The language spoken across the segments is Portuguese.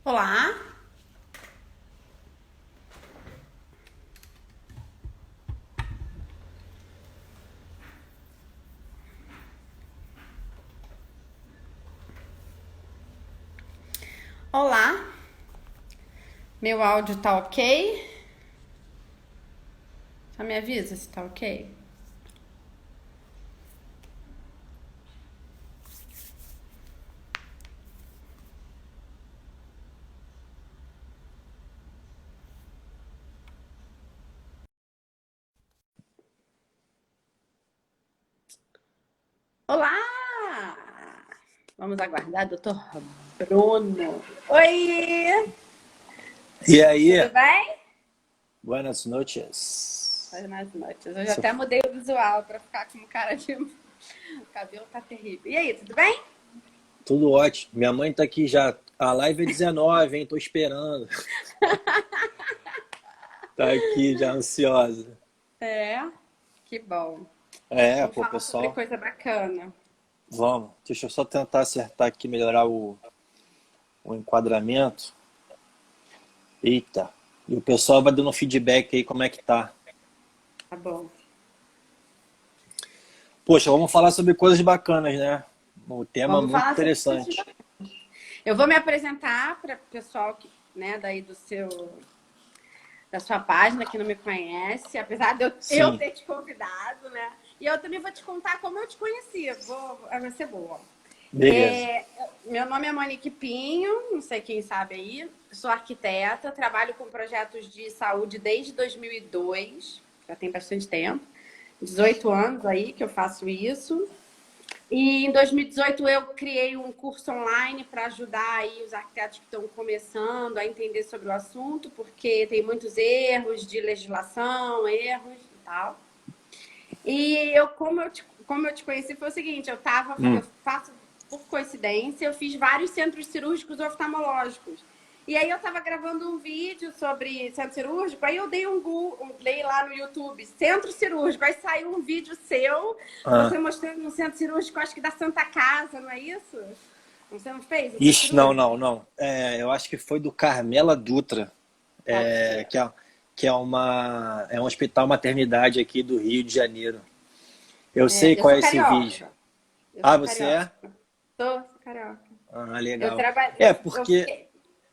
Olá, olá, meu áudio tá ok? Só me avisa se tá ok. Olá! Vamos aguardar, doutor Bruno. Oi, E aí, tudo bem? buenas noches. Boas noites. Hoje eu So- até mudei o visual pra ficar com cara de. O cabelo tá terrível. E aí, tudo bem? Tudo ótimo. Minha mãe tá aqui já. A live é 19, hein? Tô esperando. Tá aqui já ansiosa. É, que bom. É, Vamos pô, falar sobre pessoal. coisa bacana. Vamos. Deixa eu só tentar acertar aqui, melhorar o enquadramento. Eita. E o pessoal vai dando feedback aí como é que tá. Tá bom. Poxa, vamos falar sobre coisas bacanas, né? Um tema Vamos muito falar sobre coisas interessante. bacanas. Eu vou me apresentar para o pessoal que, né, daí da sua página que não me conhece, apesar de eu Sim, ter te convidado, né? E eu também vou te contar como eu te conheci. Vai ser boa. beleza. Meu nome é Monique Pinho, não sei quem sabe aí. Sou arquiteta, trabalho com projetos de saúde desde 2002, já tem bastante tempo. 18 anos aí que eu faço isso. E em 2018 eu criei um curso online para ajudar aí os arquitetos que estão começando a entender sobre o assunto, porque tem muitos erros de legislação, erros e tal. E como eu te conheci foi o seguinte, eu Hum. faço por coincidência, eu fiz vários centros cirúrgicos oftalmológicos. E aí eu estava gravando um vídeo sobre centro cirúrgico, aí eu dei um Google, dei lá no YouTube, centro cirúrgico, aí saiu um vídeo seu, você Ah. mostrando um centro cirúrgico, acho que da Santa Casa, não é isso? Você não fez um centro Ixi, não, não, cirúrgico? não. É, eu acho que foi do Carmela Dutra. Pode É, ser. que é um hospital maternidade aqui do Rio de Janeiro. Eu sei É, eu qual sou é esse vídeo. carioca. Eu Ah, sou você carioca. é? Sou carioca. Ah, Eu legal. trabalho, É, eu porque fiquei.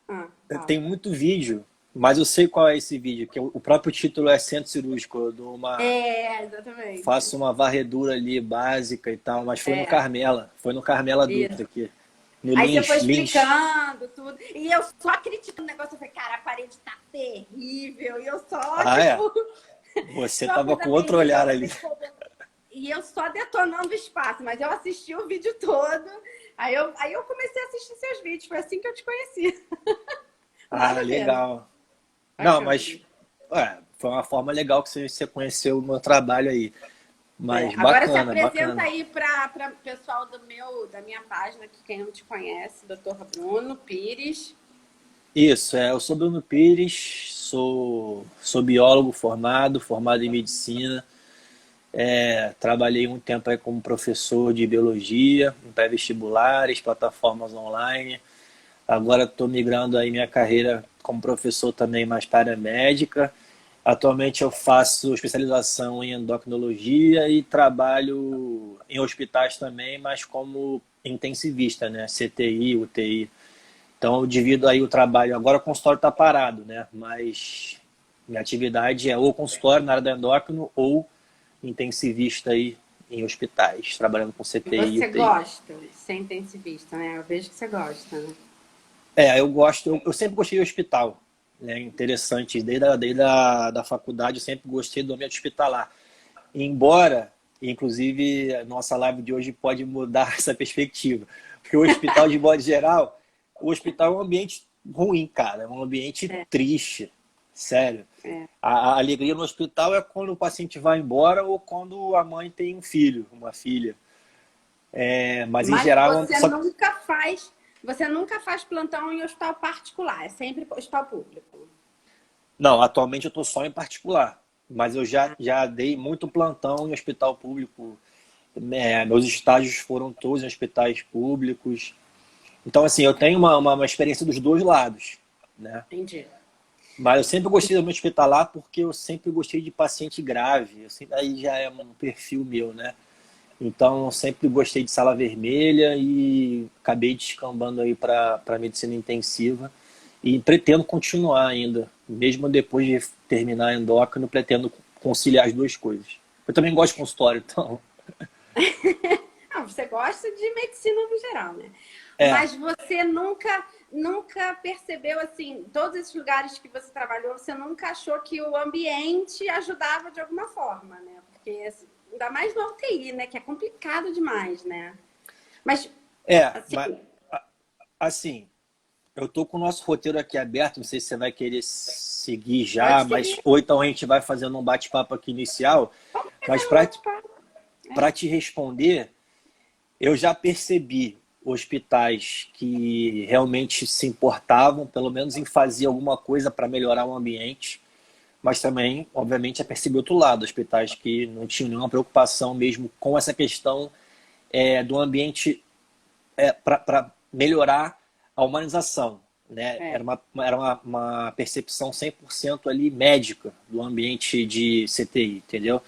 Ah, fala. tem muito vídeo, mas eu sei qual é esse vídeo, que o próprio título é Centro Cirúrgico. Eu dou É, exatamente. faço uma varredura ali básica e tal, mas foi no É, Carmela. Foi no Carmela Dutra isso. aqui. No Aí você foi Lins. explicando tudo. E eu só criticando o negócio. Eu falei, cara, a parede tá terrível. E eu só, Ah, é? tipo, Você só tava coisa com outro terrível. olhar Eu ali. falei, pô. E eu só detonando o espaço. Mas eu assisti o vídeo todo. Aí eu comecei a assistir seus vídeos. Foi assim que eu te conheci. Ah, Nada a ver, né? legal. Não, Bacana. mas foi uma forma legal que você conheceu o meu trabalho aí. É, Mas agora se bacana, apresenta bacana. aí para o pessoal da minha página, que quem não te conhece, Dr. Bruno Pires. Isso, eu sou Bruno Pires, sou biólogo formado em medicina. Trabalhei um tempo aí como professor de biologia, em pré-vestibulares, plataformas online. Agora estou migrando aí minha carreira como professor também mais para a área médica. Atualmente eu faço especialização em endocrinologia e trabalho em hospitais também, mas como intensivista, né? CTI, UTI. Então eu divido aí o trabalho. Agora o consultório está parado, né? Mas minha atividade é ou consultório na área do endócrino ou intensivista aí em hospitais, trabalhando com E CTI e você UTI. gosta de ser intensivista, né? Eu vejo que você gosta, né? Eu gosto, eu sempre gostei de hospital, né? Interessante, da faculdade eu sempre gostei do ambiente hospitalar. Embora, inclusive, a nossa live de hoje pode mudar essa perspectiva, porque o hospital, de modo geral, o hospital é um ambiente ruim, cara, é um ambiente triste, sério. É. A alegria no hospital é quando o paciente vai embora ou quando a mãe tem um filho, uma filha. Mas em Mas geral, você nunca faz plantão em hospital particular, é sempre hospital público. não, atualmente eu estou só em particular, mas eu já dei muito plantão em hospital público. Meus estágios foram todos em hospitais públicos. Então, assim, eu tenho uma experiência dos dois lados, né? Entendi. Mas eu sempre gostei do ambiente hospitalar porque eu sempre gostei de paciente grave. Aí já é um perfil meu, né? Então, eu sempre gostei de sala vermelha e acabei descambando aí para medicina intensiva. E pretendo continuar ainda, mesmo depois de terminar a endócrino, pretendo conciliar as duas coisas. Eu também gosto de consultório, então. Ah, você gosta de medicina no geral, né? É, Mas você nunca percebeu, assim, todos esses lugares que você trabalhou, você nunca achou que o ambiente ajudava de alguma forma, né? Porque, assim, ainda mais no UTI, né? Que é complicado demais, né? Mas, assim, mas assim, eu tô com o nosso roteiro aqui aberto, não sei se você vai querer seguir pode já, mas seguir. ou então a gente vai fazendo um bate-papo aqui inicial, Vamos mas fazer um bate-papo. para te responder, eu já percebi hospitais que realmente se importavam, pelo menos em fazer alguma coisa para melhorar o ambiente, mas também, obviamente, já percebi outro lado, hospitais que não tinham nenhuma preocupação mesmo com essa questão do ambiente para melhorar a humanização. Né? É. Era uma percepção 100% ali médica do ambiente de CTI, entendeu?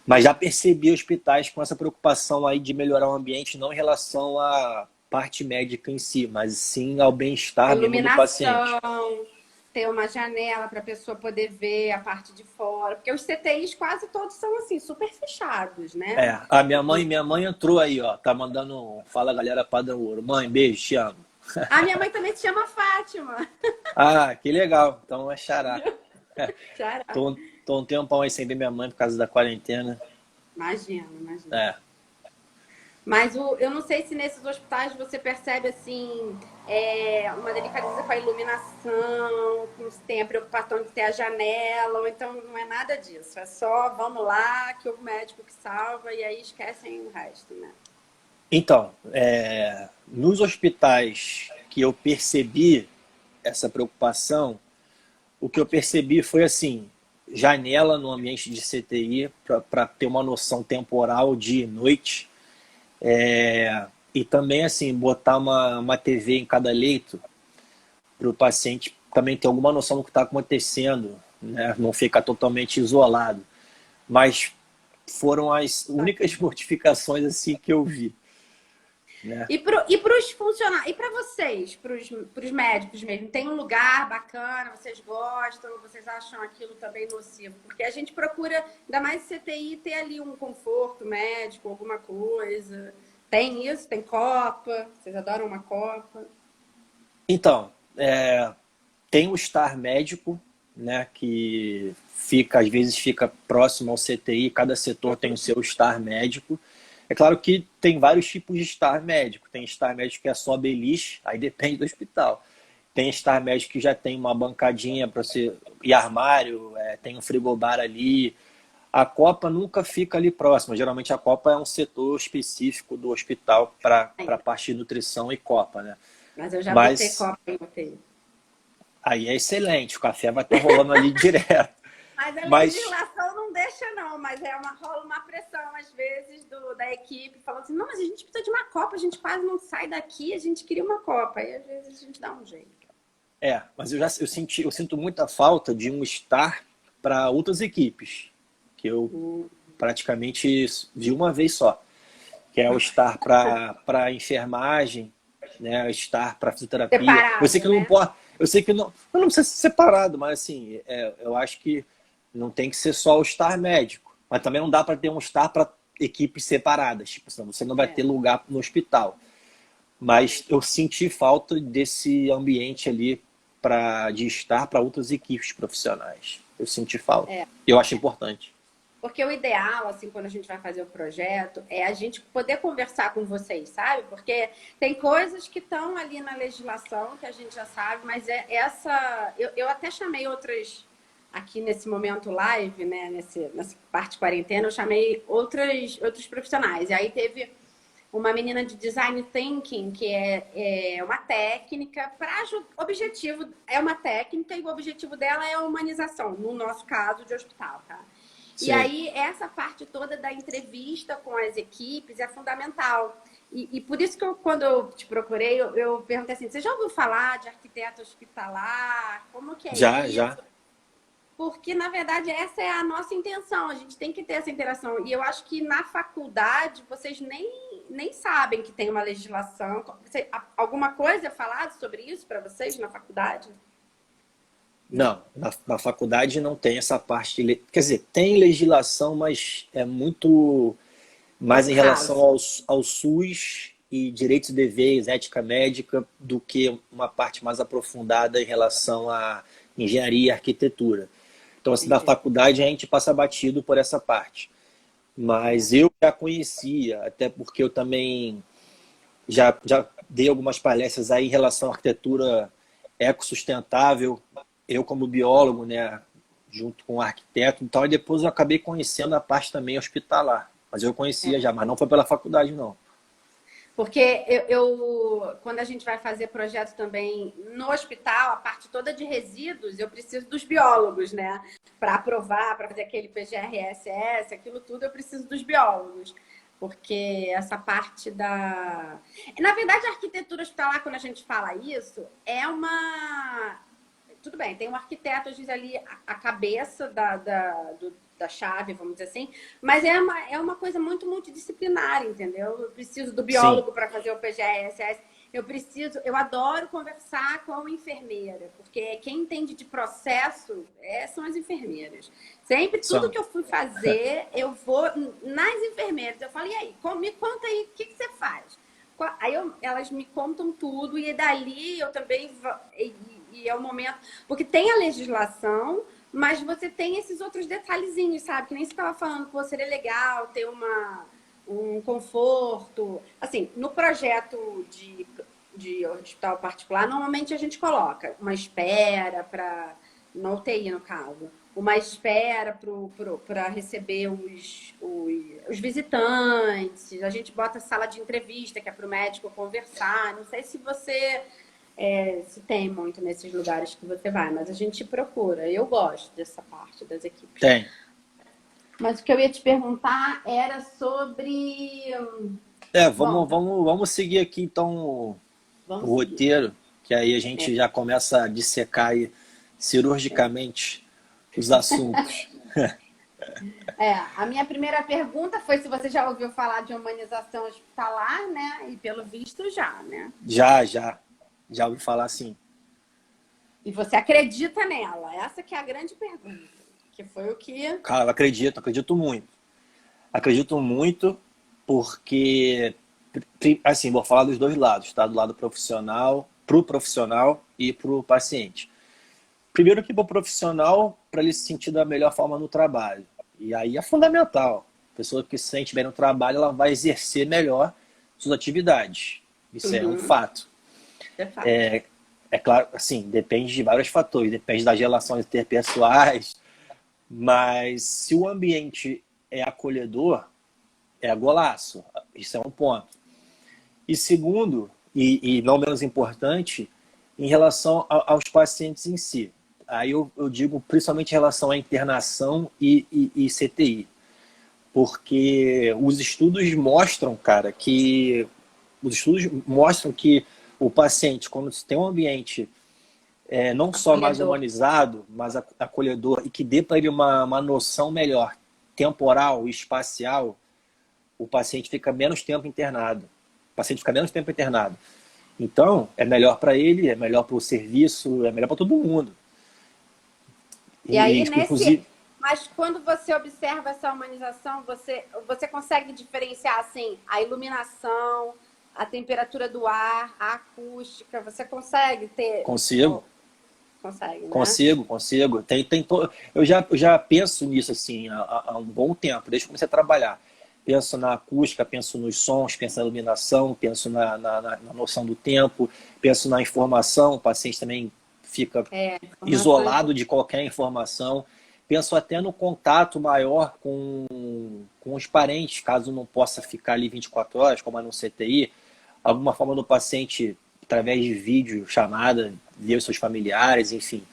Mas já percebi hospitais com essa preocupação aí de melhorar o ambiente, não em relação à parte médica em si, mas sim ao bem-estar mesmo do paciente. Iluminação, ter uma janela para a pessoa poder ver a parte de fora, porque os CTIs quase todos são assim, super fechados, né? A minha mãe entrou aí, ó, tá mandando fala galera Padrão Ouro. Mãe, beijo, te amo. A minha mãe também se chama Fátima. Ah, que legal, então é xará. Xará. Tô um tempão aí sem ver minha mãe por causa da quarentena. Imagina, imagina. É. Mas eu não sei se nesses hospitais você percebe assim uma delicadeza com a iluminação, se tem a preocupação de ter a janela, ou então não é nada disso. É só vamos lá, que o médico que salva, e aí esquecem o resto, né? Então, nos hospitais que eu percebi essa preocupação, o que eu percebi foi assim, janela no ambiente de CTI para ter uma noção temporal dia e noite. E também assim, botar uma TV em cada leito para o paciente também ter alguma noção do que está acontecendo, né? Não ficar totalmente isolado. Mas foram as únicas mortificações assim que eu vi. Né? E para os funcionários, e para vocês, para os médicos mesmo, tem um lugar bacana, vocês gostam, vocês acham aquilo também nocivo? Porque a gente procura, ainda mais CTI, ter ali um conforto médico, alguma coisa. Tem isso? Tem copa? Vocês adoram uma copa? Então, tem o estar médico, né, que às vezes fica próximo ao CTI, cada setor tem o seu estar médico. É claro que tem vários tipos de estar médico. Tem estar médico que é só beliche, aí depende do hospital. Tem estar médico que já tem uma bancadinha para você e armário, tem um frigobar ali. A copa nunca fica ali próxima. Geralmente a copa é um setor específico do hospital para a parte de nutrição e copa, né? Mas eu já botei Mas copa em UTI. aí é excelente, o café vai estar rolando ali direto. Mas a Mas, legislação não deixa, não. Mas rola uma pressão, às vezes, da equipe, falando assim, não, mas a gente precisa de uma Copa, a gente quase não sai daqui, a gente queria uma Copa. Aí, às vezes, a gente dá um jeito. mas eu sinto muita falta de um estar para outras equipes, que eu praticamente vi uma vez só, que é o estar para enfermagem, né, o estar para fisioterapia. Eu sei Separado, que não né? pode, eu sei que não precisa ser separado, mas assim, eu acho que não tem que ser só o estar médico, mas também não dá para ter um estar para equipes separadas, tipo, senão você não vai ter lugar no hospital. Mas eu senti falta desse ambiente ali de estar para outras equipes profissionais. Eu senti falta. É. Eu acho importante. Porque o ideal, assim, quando a gente vai fazer o projeto, é a gente poder conversar com vocês, sabe? Porque tem coisas que estão ali na legislação que a gente já sabe, mas essa. Eu até chamei outras. Aqui nesse momento live, né? Nessa parte quarentena, eu chamei outros profissionais. E aí teve uma menina de design thinking, que é uma técnica para objetivo, é uma técnica e o objetivo dela é a humanização, no nosso caso de hospital, tá? E Sim. aí, essa parte toda da entrevista com as equipes é fundamental. E por isso que quando eu te procurei, eu perguntei assim, você já ouviu falar de arquiteto hospitalar? Como que é Já, isso? já. Porque, na verdade, essa é a nossa intenção. A gente tem que ter essa interação. E eu acho que na faculdade, vocês nem sabem que tem uma legislação. Alguma coisa é falado sobre isso para vocês na faculdade? Não, na faculdade não tem essa parte. Quer dizer, tem legislação, mas é muito mais Pouco em relação raso. ao SUS e direitos e deveres, ética médica, do que uma parte mais aprofundada em relação à engenharia e arquitetura. Então, assim, da Entendi. faculdade a gente passa batido por essa parte. É. Mas eu já conhecia, até porque eu também já dei algumas palestras aí em relação à arquitetura ecossustentável, eu como biólogo, né, junto com o arquiteto e tal, e depois eu acabei conhecendo a parte também hospitalar. Mas eu conhecia já, mas não foi pela faculdade, não. Porque quando a gente vai fazer projeto também no hospital, a parte toda de resíduos, eu preciso dos biólogos, né? Para aprovar, para fazer aquele PGR-SS, aquilo tudo, eu preciso dos biólogos. Porque essa parte da. Na verdade, a arquitetura hospitalar, quando a gente fala isso, é uma. Tudo bem, tem um arquiteto, às vezes, ali, a cabeça da chave, vamos dizer assim, mas é uma coisa muito multidisciplinar, entendeu? Eu preciso do Sim, biólogo para fazer o PGRSS, eu adoro conversar com a enfermeira, porque quem entende de processo são as enfermeiras. Sempre, tudo são. que eu fui fazer, eu vou nas enfermeiras. Eu falo, e aí, me conta aí, o que você faz? Aí elas me contam tudo, e dali eu também. E é o momento. Porque tem a legislação, mas você tem esses outros detalhezinhos, sabe? Que nem você estava falando, pô, seria legal ter um conforto. Assim, no projeto de hospital particular, normalmente a gente coloca uma espera para. Na UTI, no caso. Uma espera para receber os visitantes. A gente bota sala de entrevista, que é para o médico conversar. Não sei se você se tem muito nesses lugares que você vai, mas a gente procura. Eu gosto dessa parte das equipes. Tem. Mas o que eu ia te perguntar era sobre. Bom, Vamos seguir aqui então o vamos seguir. roteiro, que aí a gente já começa a dissecar aí cirurgicamente os assuntos. A minha primeira pergunta foi se você já ouviu falar de humanização hospitalar, né? E pelo visto já, né? Já ouvi falar assim. E você acredita nela? Essa que é a grande pergunta. Que foi o que. Cara, eu acredito muito. Acredito muito porque, assim, vou falar dos dois lados, tá? Do lado profissional, pro profissional e pro paciente. Primeiro que pro profissional, para ele se sentir da melhor forma no trabalho. E aí é fundamental. A pessoa que se sente bem no trabalho, ela vai exercer melhor suas atividades. Isso é um Uhum, fato. é fato. É claro, assim, depende de vários fatores, depende das relações interpessoais, mas se o ambiente é acolhedor, é golaço. Isso é um ponto. E segundo, e não menos importante, em relação aos pacientes em si. Aí eu digo principalmente em relação à internação e CTI. Porque os estudos mostram, cara, que o paciente, quando tem um ambiente não só mais Acolhedor. humanizado, mas acolhedor, e que dê para ele uma noção melhor, temporal e espacial, o paciente fica menos tempo internado. O paciente fica menos tempo internado. Então, é melhor para ele, é melhor para o serviço, é melhor para todo mundo. E aí, Inclusive, mas quando você observa essa humanização, você consegue diferenciar assim a iluminação, a temperatura do ar, a acústica, você consegue ter. consigo, Consegue, né? consigo. Eu já penso nisso assim há um bom tempo, desde que comecei a trabalhar. Penso na acústica, penso nos sons, penso na iluminação, penso na noção do tempo, penso na informação, o paciente também fica Informação isolado de qualquer informação. Penso até no contato maior com os parentes, caso não possa ficar ali 24 horas, como é no CTI, alguma forma do paciente, através de vídeo, chamada, ver os seus familiares, enfim.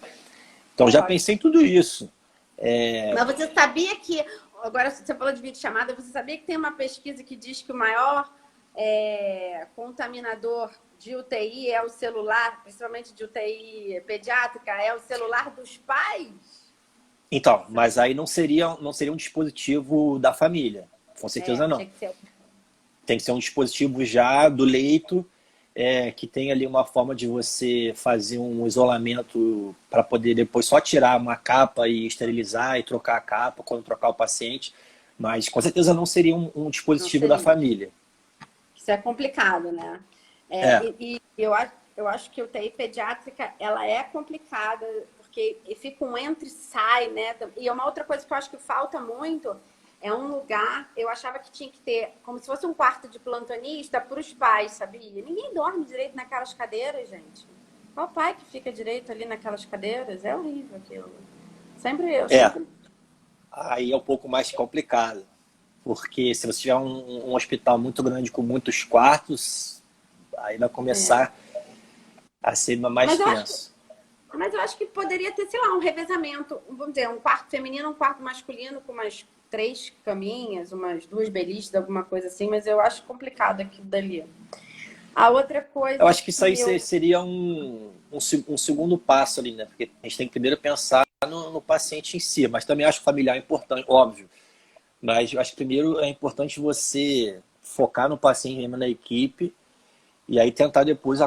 Então já importante. pensei em tudo isso. Mas você sabia que, agora você falou de videochamada, você sabia que tem uma pesquisa que diz que o maior contaminador de UTI é o celular, principalmente de UTI pediátrica, é o celular dos pais? Então, mas aí não seria um dispositivo da família. Com certeza não. Tinha que ser. Tem que ser um dispositivo já do leito, que tem ali uma forma de você fazer um isolamento para poder depois só tirar uma capa e esterilizar e trocar a capa quando trocar o paciente. Mas com certeza não seria um Não dispositivo da seria. família. Isso é complicado, né? É, E eu acho que a UTI pediátrica, ela é complicada, porque fica um entra e sai, né? E uma outra coisa que eu acho que falta muito é um lugar, eu achava que tinha que ter, como se fosse um quarto de plantonista para os pais, sabia? Ninguém dorme direito naquelas cadeiras, gente. Qual pai que fica direito ali naquelas cadeiras? É horrível aquilo. Eu é. sempre. Aí é um pouco mais complicado. Porque se você tiver um hospital muito grande com muitos quartos, aí vai É. começar a ser mais Mas eu acho tenso. Mas eu acho que poderia ter, sei lá, um revezamento. Vamos dizer, um quarto feminino, um quarto masculino com umas 3 caminhas, umas 2 beliches, alguma coisa assim. Mas eu acho complicado aquilo dali. A outra Eu coisa acho que isso aí que eu... seria um segundo passo ali, né? Porque a gente tem que primeiro pensar no paciente em si, mas também acho que familiar é importante, óbvio. Mas eu acho que primeiro é importante você focar no paciente mesmo na equipe e aí tentar depois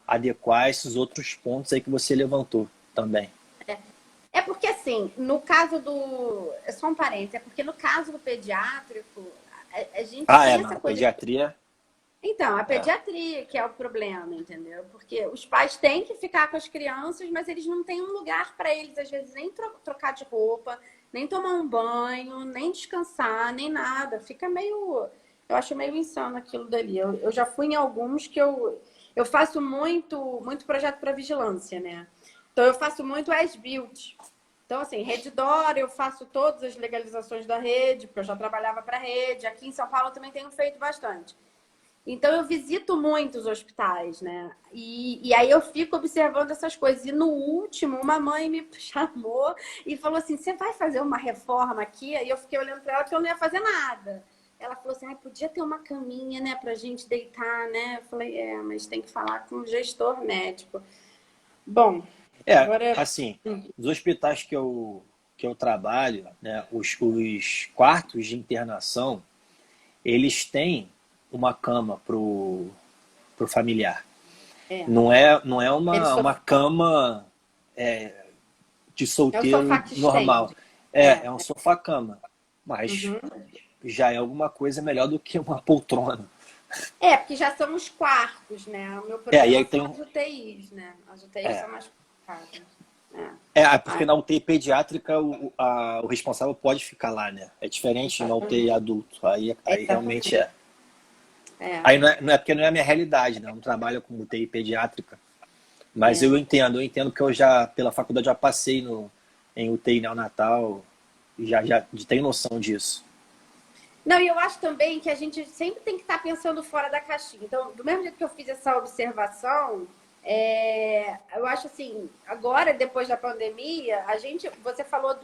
adequar esses outros pontos aí que você levantou também. É porque, assim, no caso do... É só um parênteses. É porque no caso do pediátrico, a gente Ah, tem não, essa a coisa. pediatria. Então, a É, pediatria que é o problema, entendeu? Porque os pais têm que ficar com as crianças, mas eles não têm um lugar para eles, às vezes, nem trocar de roupa, nem tomar um banho, nem descansar, nem nada. Fica meio. Eu acho meio insano aquilo dali. Eu já fui em alguns que eu faço muito projeto para vigilância, né? Então, eu faço muito as-built. Então, assim, Redditor, eu faço todas as legalizações da rede, porque eu já trabalhava para a rede. Aqui em São Paulo eu também tenho feito bastante. Então eu visito muitos hospitais, né? E aí eu fico observando essas coisas. E no último, uma mãe me chamou e falou assim: Você vai fazer uma reforma aqui? E eu fiquei olhando para ela porque eu não ia fazer nada. Ela falou assim: podia ter uma caminha, né, pra gente deitar, né? Eu falei: mas tem que falar com o gestor médico. Bom, agora. assim, os hospitais que eu trabalho, né, os quartos de internação, eles têm uma cama pro familiar. É, Não é aquele uma sofá, cama de é o sofá solteiro que normal. estende. É um sofá-cama. Mas Uhum. já é alguma coisa melhor do que uma poltrona. Porque já são os quartos, né? O meu E problema aí são tem. as UTIs, né? As UTIs É, são mais complicadas. É. porque na UTI pediátrica o responsável pode ficar lá, né? É diferente na UTI Exatamente. adulto. Aí realmente Exatamente. é. É. Aí não é porque não é a minha realidade, né? Eu não trabalho com UTI pediátrica. Mas É. eu entendo que eu já, pela faculdade, já passei em UTI neonatal e já tenho noção disso. Não, e eu acho também que a gente sempre tem que estar pensando fora da caixinha. Então, do mesmo jeito que eu fiz essa observação, eu acho assim, agora, depois da pandemia, você falou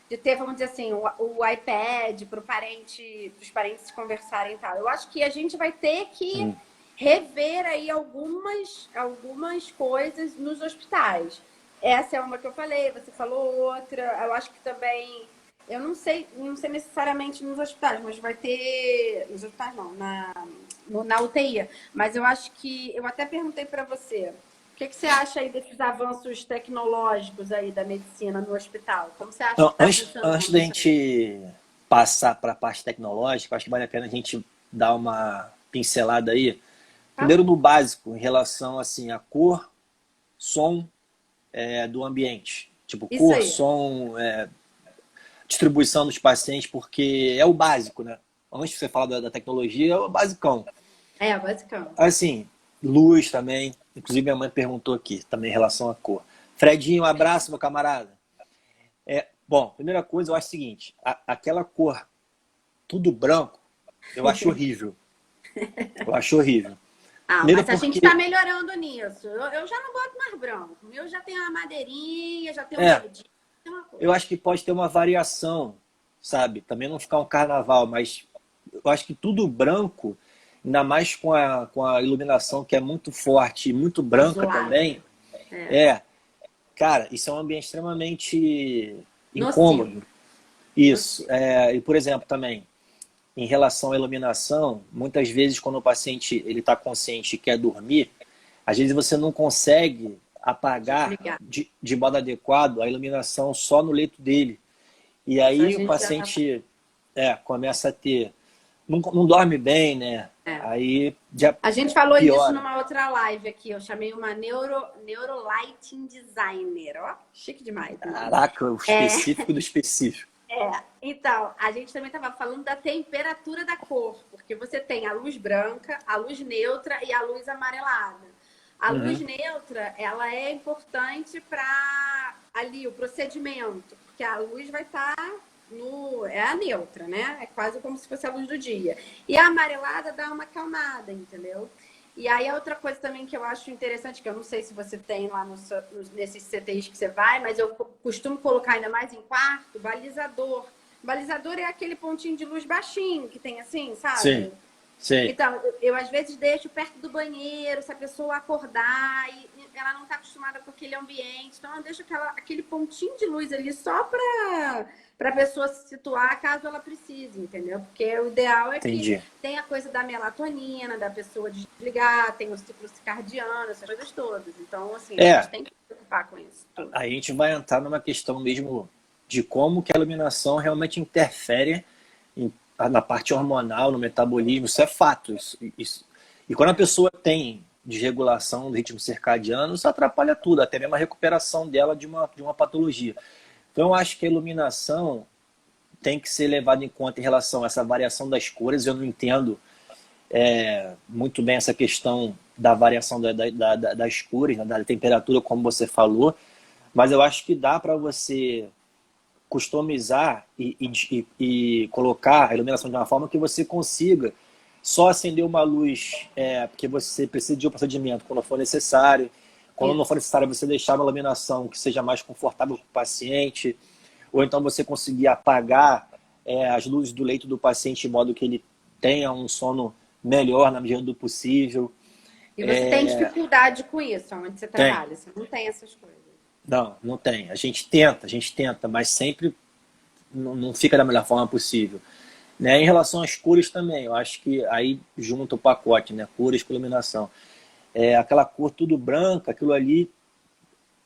de ter, vamos dizer assim, o iPad para os parentes conversarem e tal. Eu acho que a gente vai ter que Hum. rever aí algumas coisas nos hospitais. Essa é uma que eu falei, você falou outra. Eu acho que também, eu não sei necessariamente nos hospitais, mas vai ter, nos hospitais não, na UTI. Mas eu acho que, eu até perguntei para você, o que você acha aí desses avanços tecnológicos aí da medicina no hospital? Como você acha que Então, está antes da funcionando isso aí? gente passar para a parte tecnológica, acho que vale a pena a gente dar uma pincelada aí. Tá? Primeiro no básico, em relação assim, a cor, som do ambiente. Tipo, Isso cor, aí. som, distribuição dos pacientes, porque é o básico, né? Antes de você falar da tecnologia, é o basicão. Basicão. Assim, luz também. Inclusive, minha mãe perguntou aqui, também em relação à cor. Fredinho, um abraço, meu camarada. Bom, primeira coisa, eu acho o seguinte: aquela cor tudo branco, eu acho horrível. Eu acho horrível. Primeiro Mas a gente está porque, melhorando nisso. Eu já não boto mais branco. O meu já tem uma madeirinha, já tem um é, verdinho, tem uma eu coisa. acho que pode ter uma variação, sabe? Também não ficar um carnaval, mas eu acho que tudo branco, ainda mais com a iluminação que é muito forte e muito branca Isolado. também, É. é, cara, isso é um ambiente extremamente Nocivo. incômodo. Isso. Nocivo. E, por exemplo, também, em relação à iluminação, muitas vezes quando o paciente ele está consciente e quer dormir, às vezes você não consegue apagar Desligar. de modo adequado a iluminação só no leito dele. E Isso a aí o gente já. paciente começa a ter... Não dorme bem, né? É. Aí já A gente falou disso piora. numa outra live aqui. Eu chamei uma neurolighting designer. Ó, chique demais. Né? Caraca, o É, específico do específico. então, a gente também estava falando da temperatura da cor, porque você tem a luz branca, a luz neutra e a luz amarelada. A luz Uhum. neutra, ela é importante para ali o procedimento, porque a luz vai estar é a neutra, né? É quase como se fosse a luz do dia. E a amarelada dá uma acalmada, entendeu? E aí a outra coisa também que eu acho interessante, que eu não sei se você tem lá nesses CTIs que você vai, mas eu costumo colocar ainda mais em quarto, balizador. Balizador é aquele pontinho de luz baixinho que tem assim, Sim, sabe? sim, Então, eu às vezes deixo perto do banheiro, se a pessoa acordar e ela não está acostumada com aquele ambiente. Então, eu deixo aquele pontinho de luz ali só para a pessoa se situar caso ela precise, entendeu? Porque o ideal é que entendi. tem a coisa da melatonina, da pessoa desligar, tem o ciclo circadiano, essas coisas todas. Então, assim, a gente É, tem que se preocupar com isso tudo. a gente vai entrar numa questão mesmo de como que a iluminação realmente interfere na parte hormonal, no metabolismo. Isso é fato. Isso. E quando a pessoa tem desregulação do ritmo circadiano, isso atrapalha tudo, até mesmo a recuperação dela de uma patologia. Então, eu acho que a iluminação tem que ser levada em conta em relação a essa variação das cores. Eu não entendo muito bem essa questão da variação das cores, né, da temperatura, como você falou, mas eu acho que dá para você customizar e colocar a iluminação de uma forma que você consiga só acender uma luz porque você precisa de um procedimento quando for necessário. Quando não for Isso. necessário, você deixar uma iluminação que seja mais confortável para o paciente, ou então você conseguir apagar as luzes do leito do paciente de modo que ele tenha um sono melhor na medida do possível. E você tem dificuldade com isso, onde você Tem. trabalha? Você não tem essas coisas. Não, não tem. A gente tenta, mas sempre não fica da melhor forma possível. Né? Em relação às cores também, eu acho que aí junta o pacote, né? Cores com iluminação. Aquela cor tudo branca, aquilo ali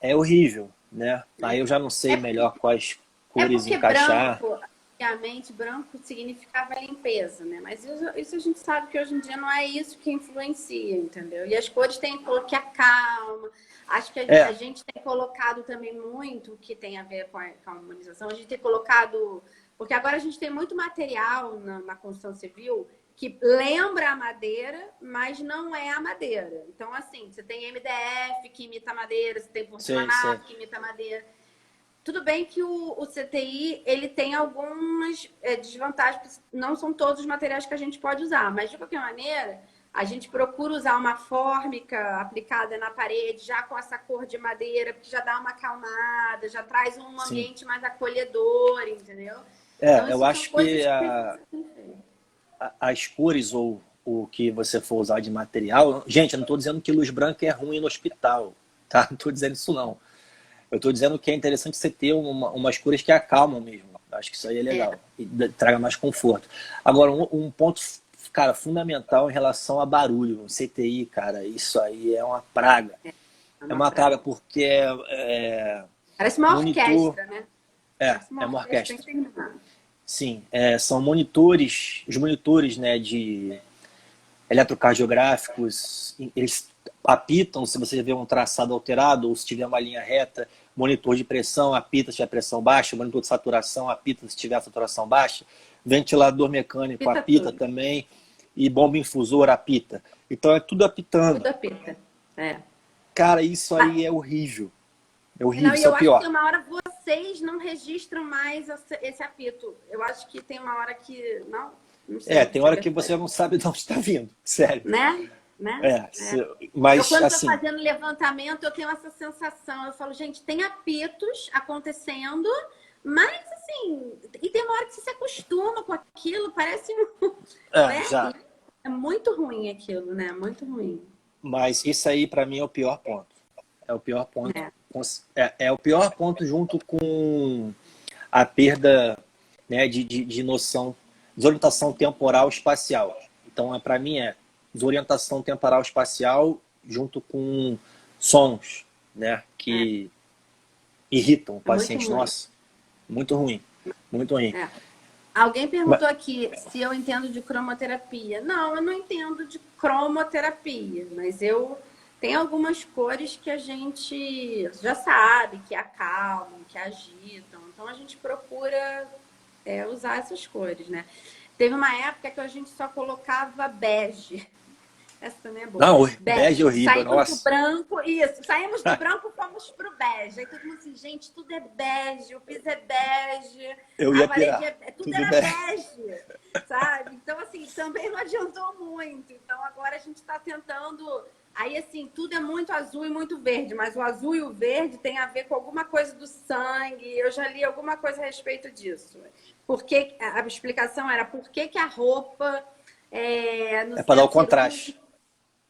é horrível, né? Aí eu já não sei É melhor quais É cores porque encaixar. branco, antigamente, branco significava limpeza, né? Mas isso a gente sabe que hoje em dia não é isso que influencia, entendeu? E as cores têm cor que acalma. Acho que a É, gente tem colocado também muito, que tem a ver com a harmonização, a gente tem colocado. Porque agora a gente tem muito material na construção civil que lembra a madeira, mas não é a madeira. Então, assim, você tem MDF que imita a madeira, você tem sei, sei. porcelanato que imita a madeira. Tudo bem que o CTI ele tem algumas desvantagens, não são todos os materiais que a gente pode usar, mas de qualquer maneira, a gente procura usar uma fórmica aplicada na parede, já com essa cor de madeira, porque já dá uma acalmada, já traz um Sim. ambiente mais acolhedor, entendeu? Então, Eu isso são acho coisas que que precisam ser feitas. as cores ou o que você for usar de material... Gente, eu não estou dizendo que luz branca é ruim no hospital, tá? Não estou dizendo isso não. Eu estou dizendo que é interessante você ter umas cores que acalmam mesmo. Acho que isso aí é legal. E traga mais conforto. Agora, um ponto, cara, fundamental em relação a barulho. CTI, cara, isso aí é uma praga. É É uma uma praga praga. porque Parece uma monitor... orquestra, né? É, Parece uma é uma orquestra orquestra. internacional. Sim, são monitores, os monitores, né, de eletrocardiográficos, eles apitam se você vê um traçado alterado ou se tiver uma linha reta. Monitor de pressão apita se tiver pressão baixa, monitor de saturação apita se tiver saturação baixa, ventilador mecânico Apita apita tudo. também e bomba infusor apita. Então é tudo apitando. Tudo apita. É. Cara, isso aí é horrível. É horrível, Não, e isso é o eu acho que tem pior. uma hora vocês não registram mais esse apito. Eu acho que tem uma hora que. Não sei Tem se é hora que você verdade. não sabe de onde está vindo, sério. Né? Né? É. Eu, Mas quando estou assim, fazendo levantamento, eu tenho essa sensação. Eu falo, gente, tem apitos acontecendo, mas assim, e tem uma hora que você se acostuma com aquilo, parece né? Já. É muito ruim aquilo, né? Muito ruim. Mas isso aí, para mim, é o pior ponto. É o pior ponto. É. É o pior ponto junto com a perda, né, de noção, desorientação temporal espacial. Então, para mim, é desorientação temporal espacial junto com sons, né, que irritam o É muito paciente. ruim. Nossa, muito ruim. Muito ruim. É. Alguém Mas- perguntou aqui se eu entendo de cromoterapia. Não, eu não entendo de cromoterapia, mas eu tenho algumas cores que a gente já sabe que acalmam, que agitam. Então a gente procura usar essas cores, né? Teve uma época que a gente só colocava bege. Essa também é boa. Não, Bege. bege é horrível, Saímos do nossa. branco, isso. Saímos do branco, fomos pro bege. Aí todo mundo assim, gente, tudo é bege, o piso é bege, Eu a ia parede pirar. tudo Tudo era bem. bege, sabe? Então, assim, também não adiantou muito. Então, agora a gente está tentando. Aí, assim, tudo é muito azul e muito verde, mas o azul e o verde tem a ver com alguma coisa do sangue. Eu já li alguma coisa a respeito disso. Porque a explicação era por que a roupa no É para dar o centro cirúrgico. contraste.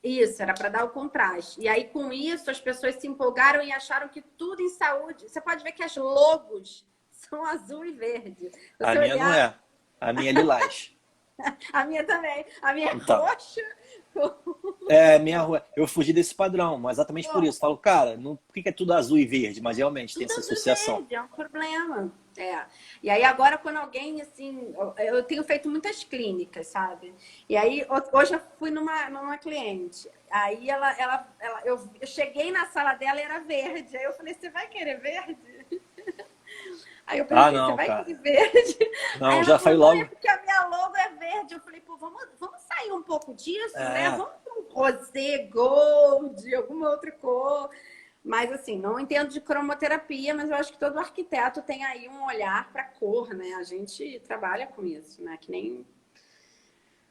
Isso, era para dar o contraste. E aí, com isso, as pessoas se empolgaram e acharam que tudo em saúde. Você pode ver que as logos são azul e verde. A Você minha não olhar, é. A minha é lilás. a minha também. A minha é Então, roxa. minha rua. Eu fugi desse padrão, mas exatamente por isso. Falo, cara, não, por que é tudo azul e verde? Mas realmente tem Tudo essa azul e associação. verde, é um problema. E aí agora quando alguém, assim, eu tenho feito muitas clínicas, sabe? E aí hoje eu fui numa cliente. Aí eu cheguei na sala dela e era verde. Aí eu falei, você vai querer verde? Aí eu Ah, perguntei, você não, vai cara. querer verde? Aí Não, ela já falou, falei não, é logo. porque a minha logo é verde. Eu falei, pô, vamos sair um pouco disso, né? É, Vamos para um rosé, gold, alguma outra cor. Mas assim, não entendo de cromoterapia, mas eu acho que todo arquiteto tem aí um olhar para cor, né? A gente trabalha com isso, né? Que nem.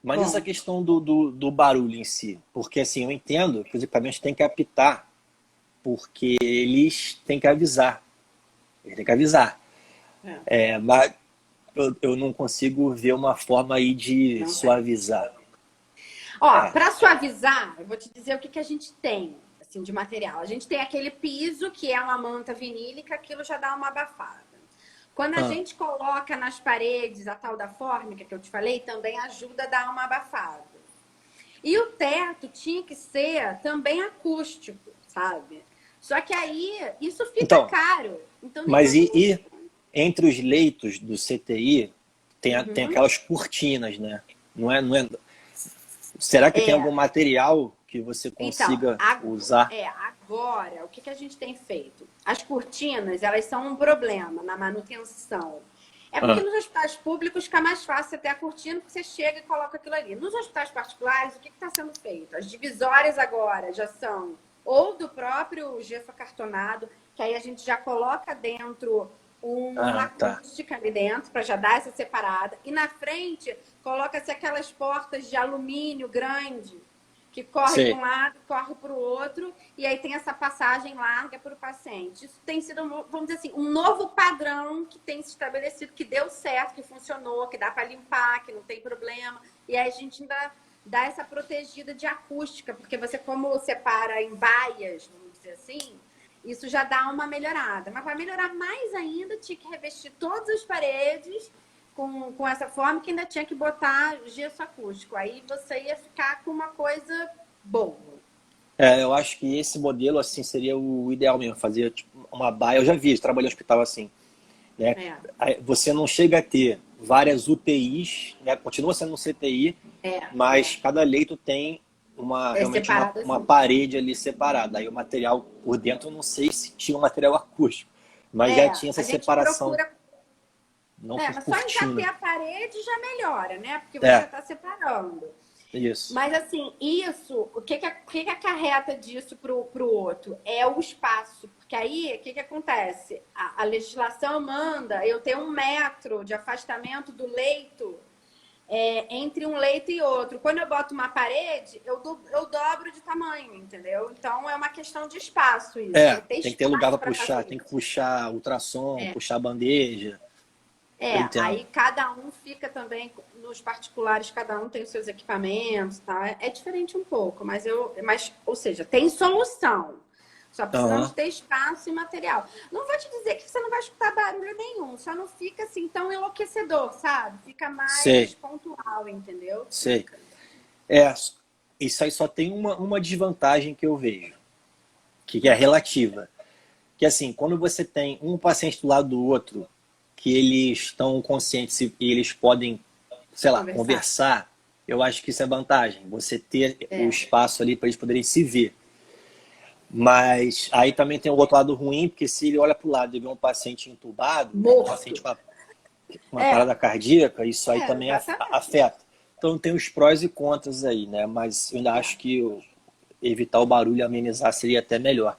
mas essa Bom, questão do barulho em si, porque assim, eu entendo que os equipamentos têm que apitar, porque eles têm que avisar. Eles têm que avisar. é, Mas eu não consigo ver uma forma aí de não tem. suavizar. Ó, É. para suavizar, eu vou te dizer o que a gente tem, assim, de material. A gente tem aquele piso, que é uma manta vinílica, aquilo já dá uma abafada. Quando a Ah, gente coloca nas paredes a tal da fórmica que eu te falei, também ajuda a dar uma abafada. E o teto tinha que ser também acústico, sabe? Só que aí isso fica então, caro. Então nem mas todo mundo. e entre os leitos do CTI tem Uhum. aquelas cortinas, né? Não é. Será que tem algum É, material que você então, consiga usar? agora, o que a gente tem feito? As cortinas, elas são um problema na manutenção. É porque Ah, nos hospitais públicos fica mais fácil você ter a cortina, porque você chega e coloca aquilo ali. Nos hospitais particulares, o que está sendo feito? As divisórias agora já são ou do próprio gesso acartonado, que aí a gente já coloca dentro uma tá. acústica ali dentro, para já dar essa separada. E na frente, coloca-se aquelas portas de alumínio grande, que corre para Sei. um lado, corre para o outro, e aí tem essa passagem larga para o paciente. Isso tem sido, vamos dizer assim, um novo padrão que tem se estabelecido, que deu certo, que funcionou, que dá para limpar, que não tem problema. E aí a gente ainda dá essa protegida de acústica, porque você, como separa em baias, vamos dizer assim, isso já dá uma melhorada. Mas para melhorar mais ainda, tinha que revestir todas as paredes com essa forma, que ainda tinha que botar gesso acústico. Aí você ia ficar com uma coisa boa. Eu acho que esse modelo assim seria o ideal mesmo, fazer tipo, uma baia. Eu já vi, trabalhei em hospital assim, né? É, Aí você não chega a ter várias UTIs, né? Continua sendo um CTI, mas é. cada leito tem É realmente separado uma assim. parede ali separada. Aí o material por dentro, eu não sei se tinha um material acústico, mas já tinha essa A gente separação, procura. não por Mas só em já ter cortina. a parede já melhora, né? Porque você já É, está separando. isso. Mas assim, isso, o que acarreta disso pro outro? É o espaço. Porque aí, o que acontece? A legislação manda eu ter 1 metro de afastamento do leito entre um leito e outro. Quando eu boto uma parede, eu dobro de tamanho, entendeu? Então é uma questão de espaço isso. É ter Tem que ter lugar espaço para para puxar, fazer tem que isso. puxar ultrassom, É. puxar bandeja. eu É, entendo. aí cada um fica também, nos particulares, cada um tem os seus equipamentos, tá? É diferente um pouco, ou seja, tem solução. Só precisamos Aham, ter espaço e material. Não vou te dizer que você não vai escutar barulho nenhum, só não fica assim tão enlouquecedor, sabe? Fica mais sei, pontual, entendeu? sei. Fica. É, isso aí só tem uma desvantagem que eu vejo, que é relativa. Que assim, quando você tem um paciente do lado do outro, que eles estão conscientes e eles podem, sei lá, Conversar. conversar, eu acho que isso é vantagem. Você ter o É. espaço ali para eles poderem se ver. Mas aí também tem o outro lado ruim, porque se ele olha para o lado e vê um paciente entubado, um Morto. paciente com uma É, parada cardíaca, isso aí também exatamente. afeta. Então tem os prós e contras aí, né? Mas eu ainda É. acho que evitar o barulho e amenizar seria até melhor.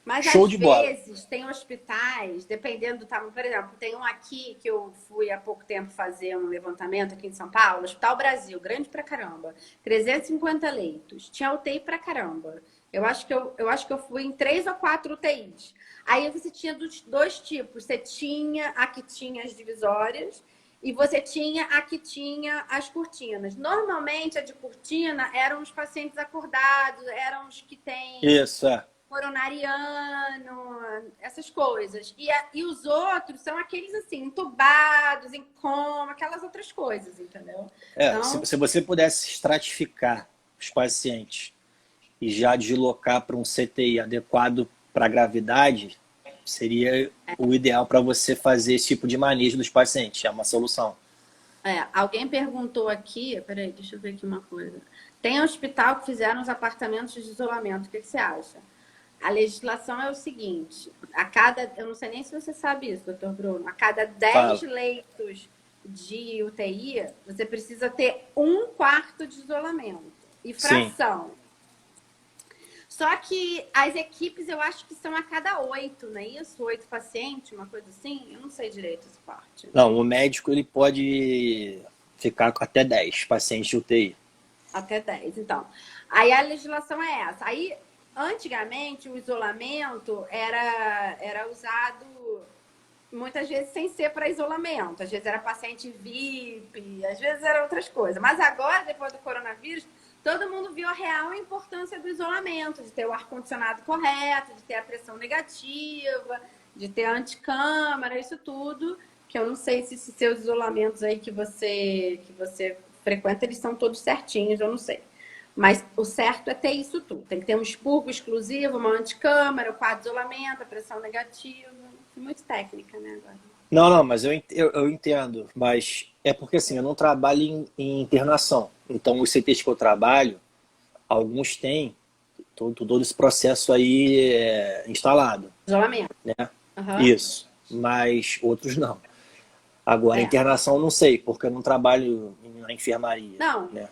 Mas Show às de bola. vezes tem hospitais, dependendo do tamanho, por exemplo, tem um aqui que eu fui há pouco tempo fazer um levantamento aqui em São Paulo, Hospital Brasil, grande pra caramba, 350 leitos, tinha UTI pra caramba. Eu acho que eu fui em 3 ou 4 UTIs. Aí você tinha dos dois tipos, você tinha a que tinha as divisórias e você tinha a que tinha as cortinas. Normalmente a de cortina eram os pacientes acordados, eram os que têm Isso, é. coronariano, essas coisas. E os outros são aqueles assim, entubados, em coma, aquelas outras coisas, entendeu? É, Então, se você pudesse estratificar os pacientes e já deslocar para um CTI adequado para a gravidade, seria o ideal para você fazer esse tipo de manejo dos pacientes. É uma solução. alguém perguntou aqui, peraí, deixa eu ver aqui uma coisa. Tem hospital que fizeram os apartamentos de isolamento, o que você acha? A legislação é o seguinte, eu não sei nem se você sabe isso, doutor Bruno, a cada 10 Fala. leitos de UTI, você precisa ter 1 quarto de isolamento. E Sim. fração. Só que as equipes eu acho que são a cada 8, não é isso? 8 pacientes, uma coisa assim? Eu não sei direito essa parte. Não, o médico ele pode ficar com até 10 pacientes de UTI. Até 10, então. Aí a legislação é essa. Aí, antigamente, o isolamento era usado muitas vezes sem ser para isolamento. Às vezes era paciente VIP, às vezes era outras coisas. Mas agora, depois do coronavírus, todo mundo viu a real importância do isolamento, de ter o ar-condicionado correto, de ter a pressão negativa, de ter a anticâmara, isso tudo. Que eu não sei se esses seus isolamentos aí que você frequenta, eles são todos certinhos, eu não sei. Mas o certo é ter isso tudo. Tem que ter um expurgo exclusivo, uma anticâmara, o quadro de isolamento, a pressão negativa. Muito técnica, né, agora. Não, não, mas eu entendo. Mas é porque assim, eu não trabalho em internação. Então, os CTs que eu trabalho, alguns têm todo esse processo aí instalado, Isolamento. né? Aham. Isso. Mas outros não. Agora, a É. internação eu não sei, porque eu não trabalho na enfermaria, Não, né?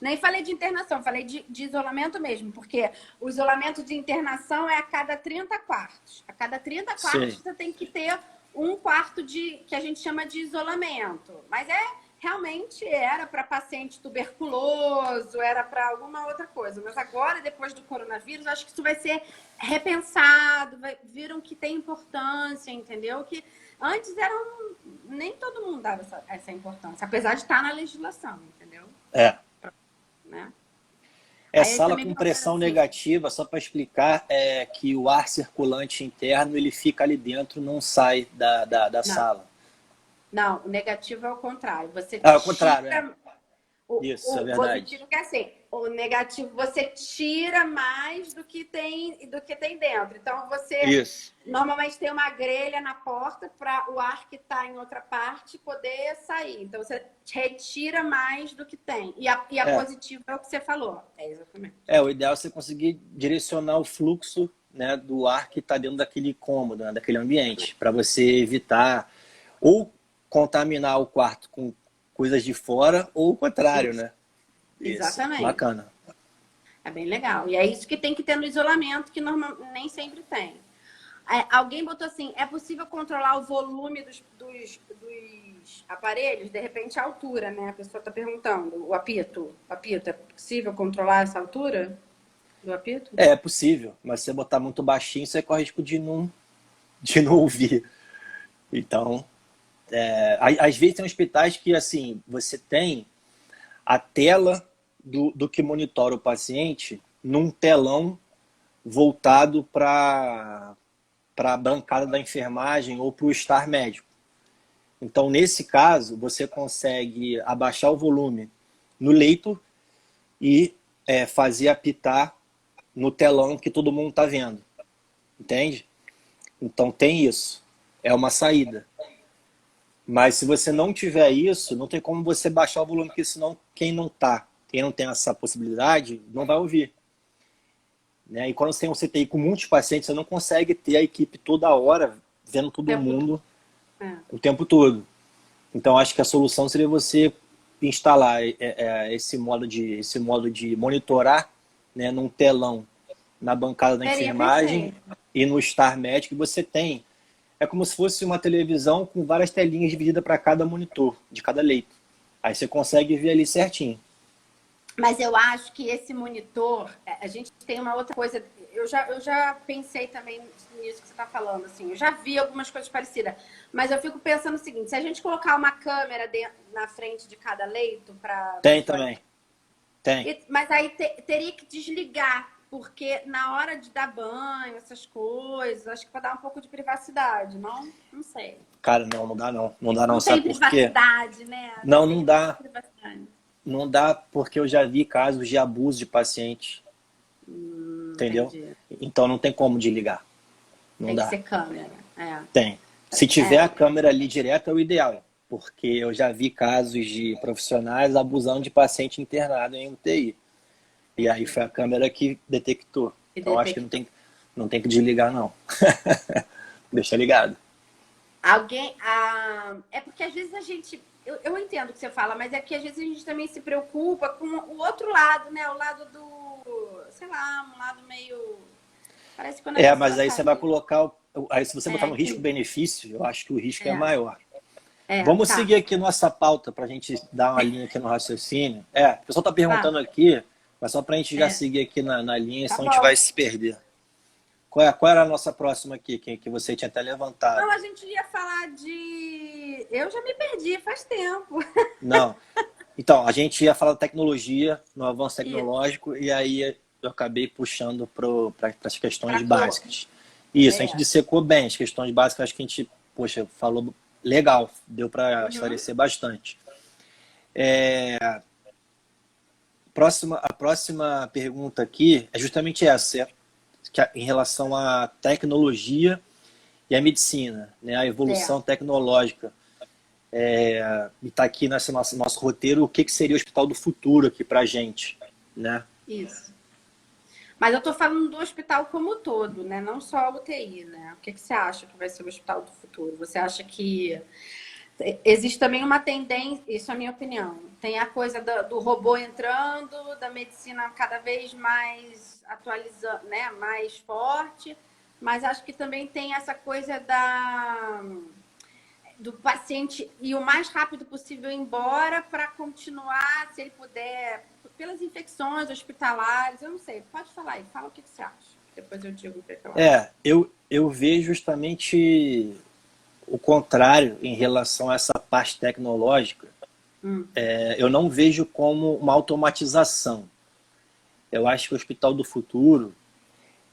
nem falei de internação, falei de isolamento mesmo, porque o isolamento de internação é a cada 30 quartos. A cada 30 quartos Sei. você tem que ter 1 quarto que a gente chama de isolamento. Mas realmente era para paciente tuberculoso, era para alguma outra coisa. Mas agora, depois do coronavírus, acho que isso vai ser repensado, viram que tem importância, entendeu? Que antes nem todo mundo dava essa importância, apesar de estar na legislação, entendeu? É. Né? É Aí sala também com perguntaram pressão assim, negativa, só para explicar, é que o ar circulante interno ele fica ali dentro, não sai da não, sala. não, o negativo é o contrário. Você Ah, ao contrário, é. tira o, Isso, é o verdade. positivo que é assim, o negativo você tira mais do que tem dentro. Então você Isso. normalmente tem uma grelha na porta para o ar que está em outra parte poder sair. Então você retira mais do que tem. E a É, positiva é o que você falou. É exatamente. o ideal é você conseguir direcionar o fluxo, né, do ar que está dentro daquele cômodo, né, daquele ambiente, para você evitar ou contaminar o quarto com coisas de fora ou o contrário, Isso, né? Isso, exatamente. bacana. É bem legal. E é isso que tem que ter no isolamento, que nem sempre tem. Alguém botou assim: é possível controlar o volume dos aparelhos? De repente, a altura, né? A pessoa está perguntando. O apito. É possível controlar essa altura do apito? É possível, mas se você botar muito baixinho, você corre risco de não ouvir. Então, Às vezes tem hospitais que, assim, você tem a tela do que monitora o paciente num telão voltado para a bancada da enfermagem ou para o estar médico. Então, nesse caso, você consegue abaixar o volume no leito e fazer apitar no telão que todo mundo está vendo. Entende? Então, tem isso. É uma saída. Mas se você não tiver isso, não tem como você baixar o volume, porque senão quem não tem essa possibilidade, não vai ouvir. Né? E quando você tem um CTI com muitos pacientes, você não consegue ter a equipe toda hora vendo todo mundo o tempo todo. Então, acho que a solução seria você instalar esse modo de monitorar, né, num telão na bancada da enfermagem e no estar médico. Você tem. É como se fosse uma televisão com várias telinhas divididas para cada monitor, de cada leito. Aí você consegue ver ali certinho. Mas eu acho que esse monitor, a gente tem uma outra coisa. Eu já pensei também nisso que você está falando, assim. Eu já vi algumas coisas parecidas. Mas eu fico pensando o seguinte: se a gente colocar uma câmera na frente de cada leito para. Tem também. Tem. Mas aí teria que desligar, porque na hora de dar banho, essas coisas, acho que vai dar um pouco de privacidade, não? Não sei. Cara, não dá não. Não dá não, não sabe tem por quê? Privacidade, né? Não dá. Não dá porque eu já vi casos de abuso de paciente. Entendeu? Entendi. Então não tem como desligar. Não dá. Tem que ser câmera. Tem. Se tiver a câmera ali direto é o ideal. Porque eu já vi casos de profissionais abusando de paciente internado em UTI. E aí foi a câmera que detectou. Então acho que não tem que desligar, não. Deixa ligado. É porque às vezes a gente... Eu entendo o que você fala, mas é que às vezes a gente também se preocupa com o outro lado, né? O lado do... Sei lá, um lado meio... Parece que quando mas aí você vai colocar... Aí se você botar no risco-benefício, eu acho que o risco é maior. Vamos seguir aqui nossa pauta para a gente dar uma linha aqui no raciocínio. O pessoal está perguntando aqui, mas só para a gente já seguir aqui na linha, senão a gente vai se perder. Qual era a nossa próxima aqui, que você tinha até levantado? Não, a gente ia falar de... Eu já me perdi faz tempo. Não. Então, a gente ia falar de tecnologia, no avanço tecnológico, e aí eu acabei puxando para as questões básicas. Isso, a gente dissecou bem as questões básicas, acho que a gente, falou legal, deu para esclarecer bastante. A próxima pergunta aqui é justamente essa, em relação à tecnologia e à medicina, né? A evolução tecnológica. E está aqui nesse nosso roteiro o que seria o Hospital do Futuro aqui para a gente, né? Isso. Mas eu estou falando do hospital como um todo, né? Não só a UTI, né? O que você acha que vai ser o Hospital do Futuro? Você acha que existe também uma tendência, isso é a minha opinião, tem a coisa do robô entrando, da medicina cada vez mais atualizando, né? Mais forte, mas acho que também tem essa coisa do paciente ir o mais rápido possível embora para continuar, se ele puder, pelas infecções hospitalares, eu não sei. Pode falar aí, fala o que você acha. Depois eu digo o que eu acho. Eu vejo justamente o contrário em relação a essa parte tecnológica. Eu não vejo como uma automatização. Eu acho que o Hospital do Futuro,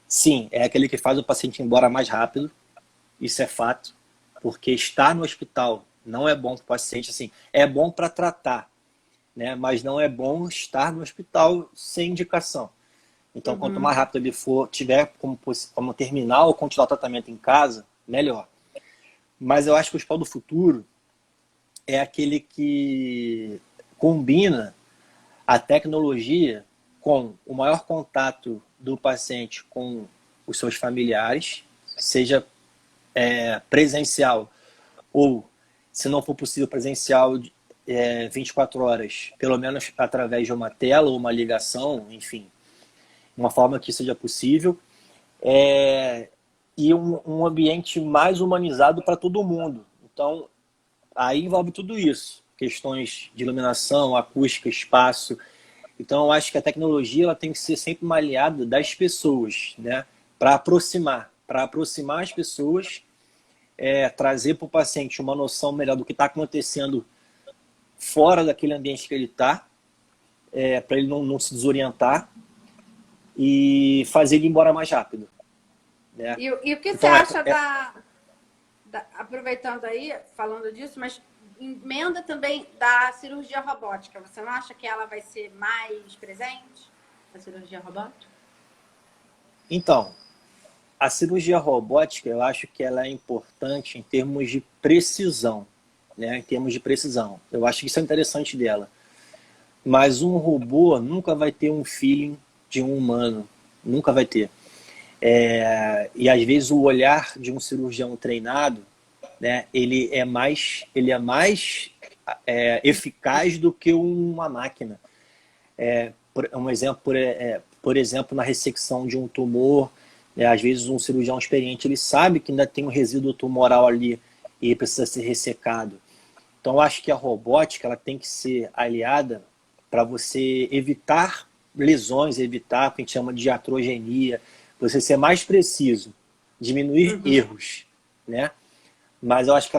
sim, é aquele que faz o paciente ir embora mais rápido. Isso é fato. Porque estar no hospital não é bom para o paciente. Assim, é bom para tratar, né? Mas não é bom estar no hospital sem indicação. Então, quanto mais rápido ele tiver como terminar ou continuar o tratamento em casa, melhor. Mas eu acho que o Hospital do Futuro é aquele que combina a tecnologia com o maior contato do paciente com os seus familiares, seja presencial ou, se não for possível presencial, 24 horas, pelo menos através de uma tela ou uma ligação, enfim, uma forma que seja possível, e um ambiente mais humanizado para todo mundo. Então, aí envolve tudo isso, questões de iluminação, acústica, espaço. Então, eu acho que a tecnologia ela tem que ser sempre uma aliada das pessoas, né? Para aproximar as pessoas trazer para o paciente uma noção melhor do que está acontecendo fora daquele ambiente que ele está, para ele não se desorientar e fazer ele ir embora mais rápido. Né? E o que você Então, acha aproveitando aí, falando disso, mas emenda também da cirurgia robótica. Você não acha que ela vai ser mais presente, a cirurgia robótica? Então, a cirurgia robótica, eu acho que ela é importante em termos de precisão, né? Em termos de precisão. Eu acho que isso é interessante dela. Mas um robô nunca vai ter um feeling de um humano. Nunca vai ter. E às vezes o olhar de um cirurgião treinado, né, ele é mais eficaz do que uma máquina. Um exemplo, por exemplo, na ressecção de um tumor, às vezes um cirurgião experiente ele sabe que ainda tem um resíduo tumoral ali e precisa ser ressecado. Então, eu acho que a robótica ela tem que ser aliada para você evitar lesões, evitar o que a gente chama de iatrogenia, você ser mais preciso, diminuir erros, né? Mas eu acho que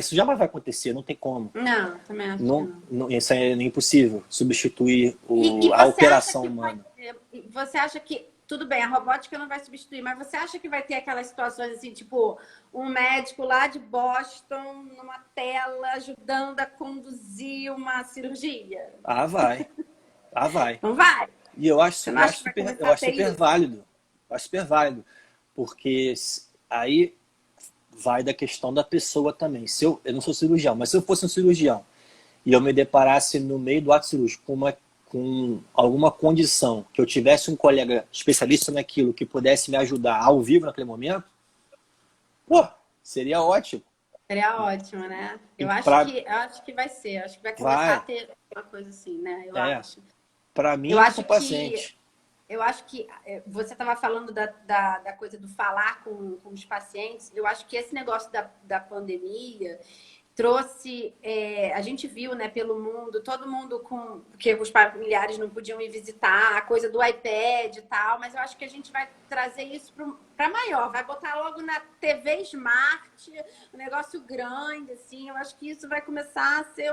isso jamais vai acontecer, não tem como. Não, também acho que não. Isso é impossível, substituir a operação humana. Você acha que, tudo bem, a robótica não vai substituir, mas você acha que vai ter aquelas situações assim, tipo, um médico lá de Boston, numa tela, ajudando a conduzir uma cirurgia? Ah, vai. Não vai? E eu acho super válido. Eu acho super válido. Porque aí vai da questão da pessoa também. Eu não sou cirurgião, mas se eu fosse um cirurgião e eu me deparasse no meio do ato cirúrgico com alguma condição, que eu tivesse um colega especialista naquilo que pudesse me ajudar ao vivo naquele momento, pô, seria ótimo. Seria ótimo, né? Eu acho que vai ser. Acho que vai começar a ter uma coisa assim, né? Eu acho. Para mim, para o paciente. Eu acho que você estava falando da coisa do falar com os pacientes. Eu acho que esse negócio da pandemia trouxe... a gente viu, né, pelo mundo, todo mundo porque os familiares não podiam ir visitar, a coisa do iPad e tal, mas eu acho que a gente vai trazer isso para maior. Vai botar logo na TV Smart, um negócio grande, assim. Eu acho que isso vai começar a ser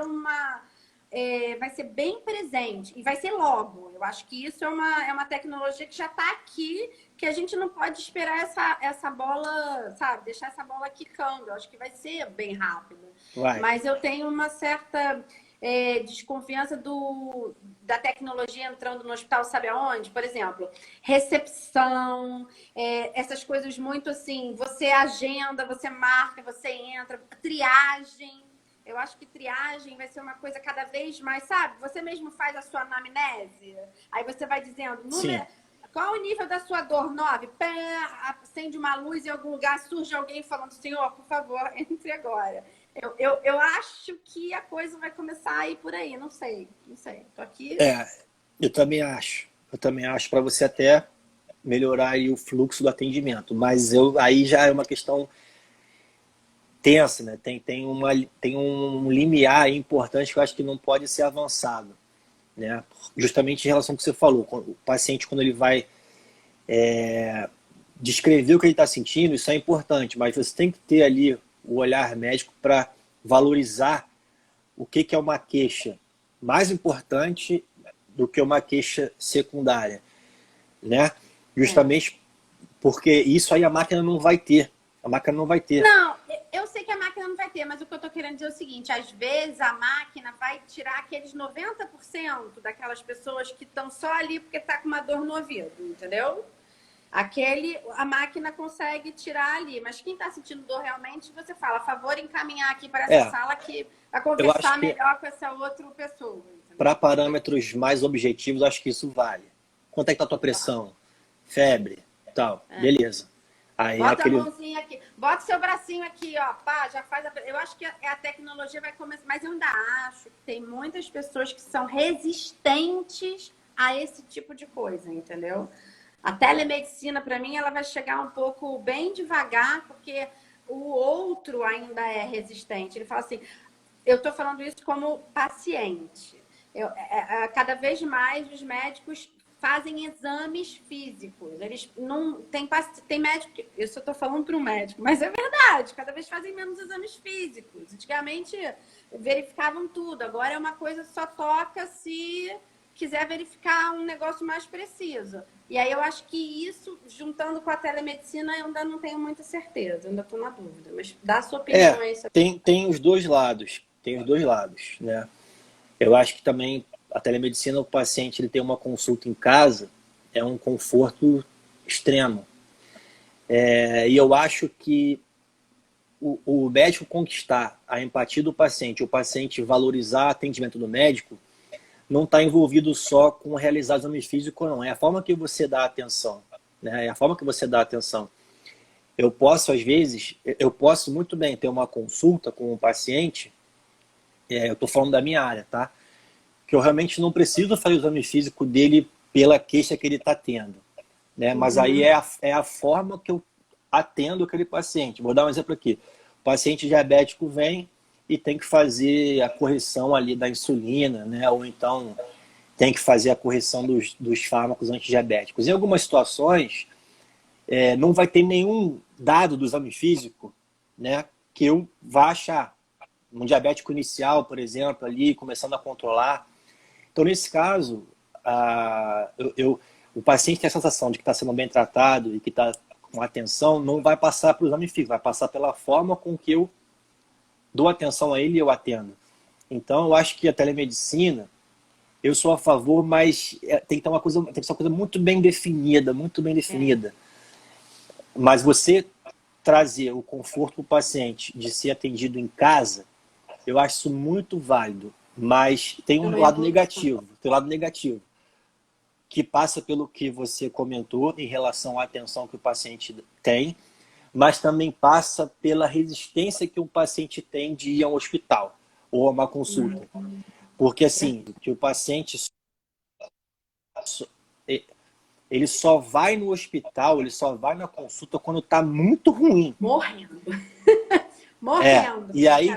vai ser bem presente e vai ser logo. Eu acho que isso é uma tecnologia que já está aqui, que a gente não pode esperar essa bola, sabe? Deixar essa bola quicando. Eu acho que vai ser bem rápido. Mas eu tenho uma certa desconfiança da tecnologia entrando no hospital, sabe aonde? Por exemplo, recepção, essas coisas muito assim, você agenda, você marca, você entra, triagem. Eu acho que triagem vai ser uma coisa cada vez mais, sabe? Você mesmo faz a sua anamnese. Aí você vai dizendo, qual o nível da sua dor? 9. Pé, acende uma luz em algum lugar, surge alguém falando, senhor, por favor, entre agora. Eu acho que a coisa vai começar a ir por aí, não sei. Tô aqui. Eu também acho. Para você até melhorar aí o fluxo do atendimento. Mas aí já é uma questão tensa, né? Tem um limiar importante que eu acho que não pode ser avançado, né? Justamente em relação ao que você falou, o paciente quando ele vai descrever o que ele está sentindo, isso é importante, mas você tem que ter ali o olhar médico para valorizar o que é uma queixa mais importante do que uma queixa secundária, né? Justamente porque isso aí a máquina não vai ter. Não, eu sei que a máquina não vai ter, mas o que eu tô querendo dizer é o seguinte, às vezes a máquina vai tirar aqueles 90% daquelas pessoas que estão só ali porque tá com uma dor no ouvido, entendeu? A máquina consegue tirar ali, mas quem tá sentindo dor realmente, você fala, a favor, encaminhar aqui para essa sala que vai conversar melhor com essa outra pessoa. Para parâmetros mais objetivos, acho que isso vale. Quanto é que tá a tua pressão? Febre, tal, beleza. Aí bota a mãozinha aqui, bota seu bracinho aqui, ó, pá, já faz eu acho que a tecnologia vai começar, mas eu ainda acho que tem muitas pessoas que são resistentes a esse tipo de coisa, entendeu? A telemedicina, para mim, ela vai chegar um pouco bem devagar, porque o outro ainda é resistente. Ele fala assim, eu estou falando isso como paciente. Cada vez mais os médicos fazem exames físicos. Eles não tem médico, isso eu estou falando para um médico, mas é verdade, cada vez fazem menos exames físicos. Antigamente verificavam tudo, agora é uma coisa que só toca se quiser verificar um negócio mais preciso. E aí eu acho que isso, juntando com a telemedicina, eu ainda não tenho muita certeza, ainda estou na dúvida. Mas dá a sua opinião aí. Tem os dois lados, né? Eu acho que também a telemedicina, o paciente ele tem uma consulta em casa, é um conforto extremo. E eu acho que o médico conquistar a empatia do paciente, o paciente valorizar o atendimento do médico, não está envolvido só com realizar exame físico, não. É a forma que você dá atenção. Né? É a forma que você dá atenção. Eu posso, às vezes, muito bem ter uma consulta com um paciente, eu estou falando da minha área, tá? Que eu realmente não preciso fazer o exame físico dele pela queixa que ele está tendo. Né? Mas aí é a forma que eu atendo aquele paciente. Vou dar um exemplo aqui. O paciente diabético vem e tem que fazer a correção ali da insulina, né? Ou então tem que fazer a correção dos fármacos antidiabéticos. Em algumas situações, não vai ter nenhum dado do exame físico, né, que eu vá achar. Um diabético inicial, por exemplo, ali, começando a controlar. Então, nesse caso, o paciente tem a sensação de que está sendo bem tratado e que está com atenção, não vai passar para o exame físico, vai passar pela forma com que eu dou atenção a ele e eu atendo. Então, eu acho que a telemedicina, eu sou a favor, mas tem que ser uma coisa muito bem definida, muito bem definida. Mas você trazer o conforto para o paciente de ser atendido em casa, eu acho isso muito válido. Mas tem um lado negativo, que passa pelo que você comentou em relação à atenção que o paciente tem, mas também passa pela resistência que o paciente tem de ir a um hospital ou a uma consulta. Porque assim, que o paciente ele só vai no hospital, ele só vai na consulta quando está muito ruim. Morrendo. Morrendo. E aí,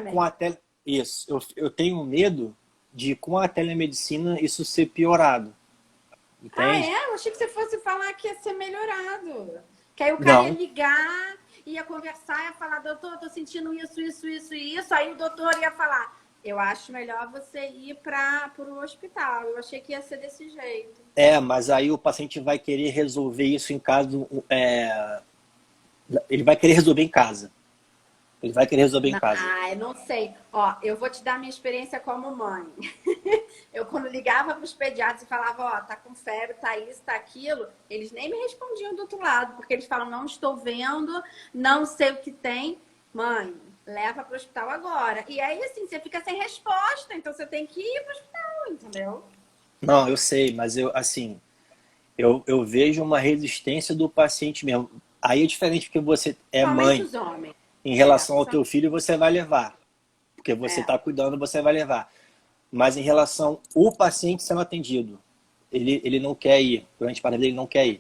eu tenho medo de, com a telemedicina, isso ser piorado. Entende? Eu achei que você fosse falar que ia ser melhorado. Que aí o cara ia ligar, ia conversar, ia falar, doutor, tô sentindo isso, isso, isso e isso. Aí o doutor ia falar, eu acho melhor você ir para o hospital. Eu achei que ia ser desse jeito. Mas aí o paciente vai querer resolver isso em casa. Ele vai querer resolver em casa. Ele vai querer resolver em casa. Eu não sei. Ó, eu vou te dar minha experiência como mãe. Eu, quando ligava para os pediatras e falava, ó, tá com febre, tá isso, tá aquilo, eles nem me respondiam do outro lado, porque eles falam, não estou vendo, não sei o que tem. Mãe, leva para o hospital agora. E aí, assim, você fica sem resposta, então você tem que ir para o hospital, entendeu? Não, eu sei, mas eu vejo uma resistência do paciente mesmo. Aí é diferente porque você é mãe. Os homens. Em relação ao teu filho, você vai levar. Porque você está cuidando, você vai levar. Mas em relação ao paciente sendo atendido, ele não quer ir. Durante a parada ele não quer ir.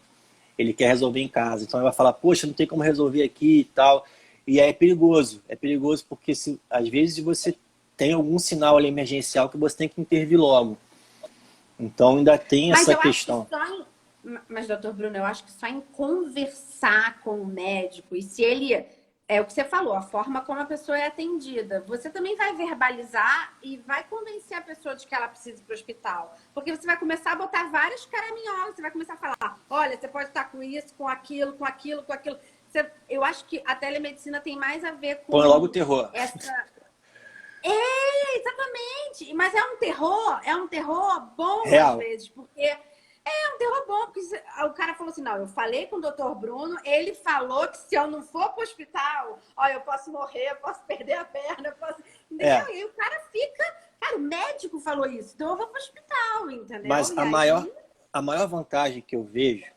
Ele quer resolver em casa. Então ele vai falar, poxa, não tem como resolver aqui e tal. E aí é perigoso. É perigoso porque às vezes você tem algum sinal ali emergencial que você tem que intervir logo. Então ainda tem essa questão. Mas, doutor Bruno, eu acho que só em conversar com o médico, e se ele... É o que você falou, a forma como a pessoa é atendida. Você também vai verbalizar e vai convencer a pessoa de que ela precisa ir para o hospital. Porque você vai começar a botar várias caraminholas. Você vai começar a falar, olha, você pode estar com isso, com aquilo, com aquilo, com aquilo. Eu acho que a telemedicina tem mais a ver com... Põe logo o terror. Exatamente. Mas é um terror bom real. Às vezes, porque... É um terror bom, porque o cara falou assim, não, eu falei com o doutor Bruno, ele falou que se eu não for para o hospital, eu posso morrer, eu posso perder a perna, eu posso... Entendeu? E aí o cara fica... Cara, o médico falou isso, então eu vou para o hospital, entendeu? Mas a maior vantagem que eu vejo,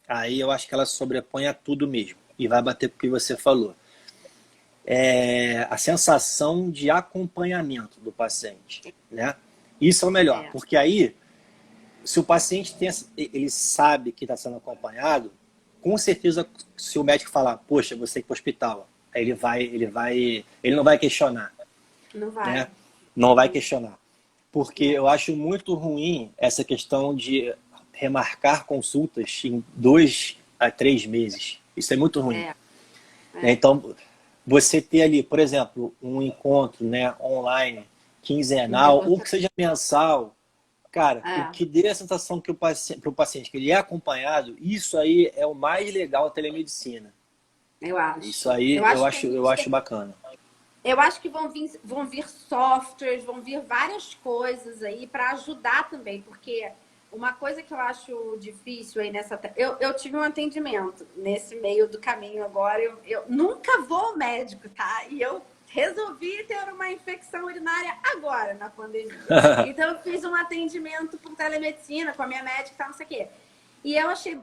aí eu acho que ela sobrepõe a tudo mesmo, e vai bater com o que você falou. É a sensação de acompanhamento do paciente, né? Isso é o melhor, porque aí... Se o paciente ele sabe que está sendo acompanhado, com certeza, se o médico falar, poxa, você tem que ir para o hospital, ele não vai questionar. Não vai. Né? Não vai questionar. Porque eu acho muito ruim essa questão de remarcar consultas em 2 a 3 meses. Isso é muito ruim. Então, você ter ali, por exemplo, um encontro, né, online, quinzenal, ou que seja mensal, cara, o que dê a sensação que para o paciente que ele é acompanhado, isso aí é o mais legal da telemedicina. Eu acho. Isso aí eu acho bacana. Eu acho que vão vir softwares, vão vir várias coisas aí para ajudar também, porque uma coisa que eu acho difícil aí nessa... Eu tive um atendimento nesse meio do caminho agora, eu nunca vou ao médico, tá? E eu resolvi ter uma infecção urinária agora, na pandemia. Então eu fiz um atendimento por telemedicina com a minha médica e tal, não sei o quê. E eu achei...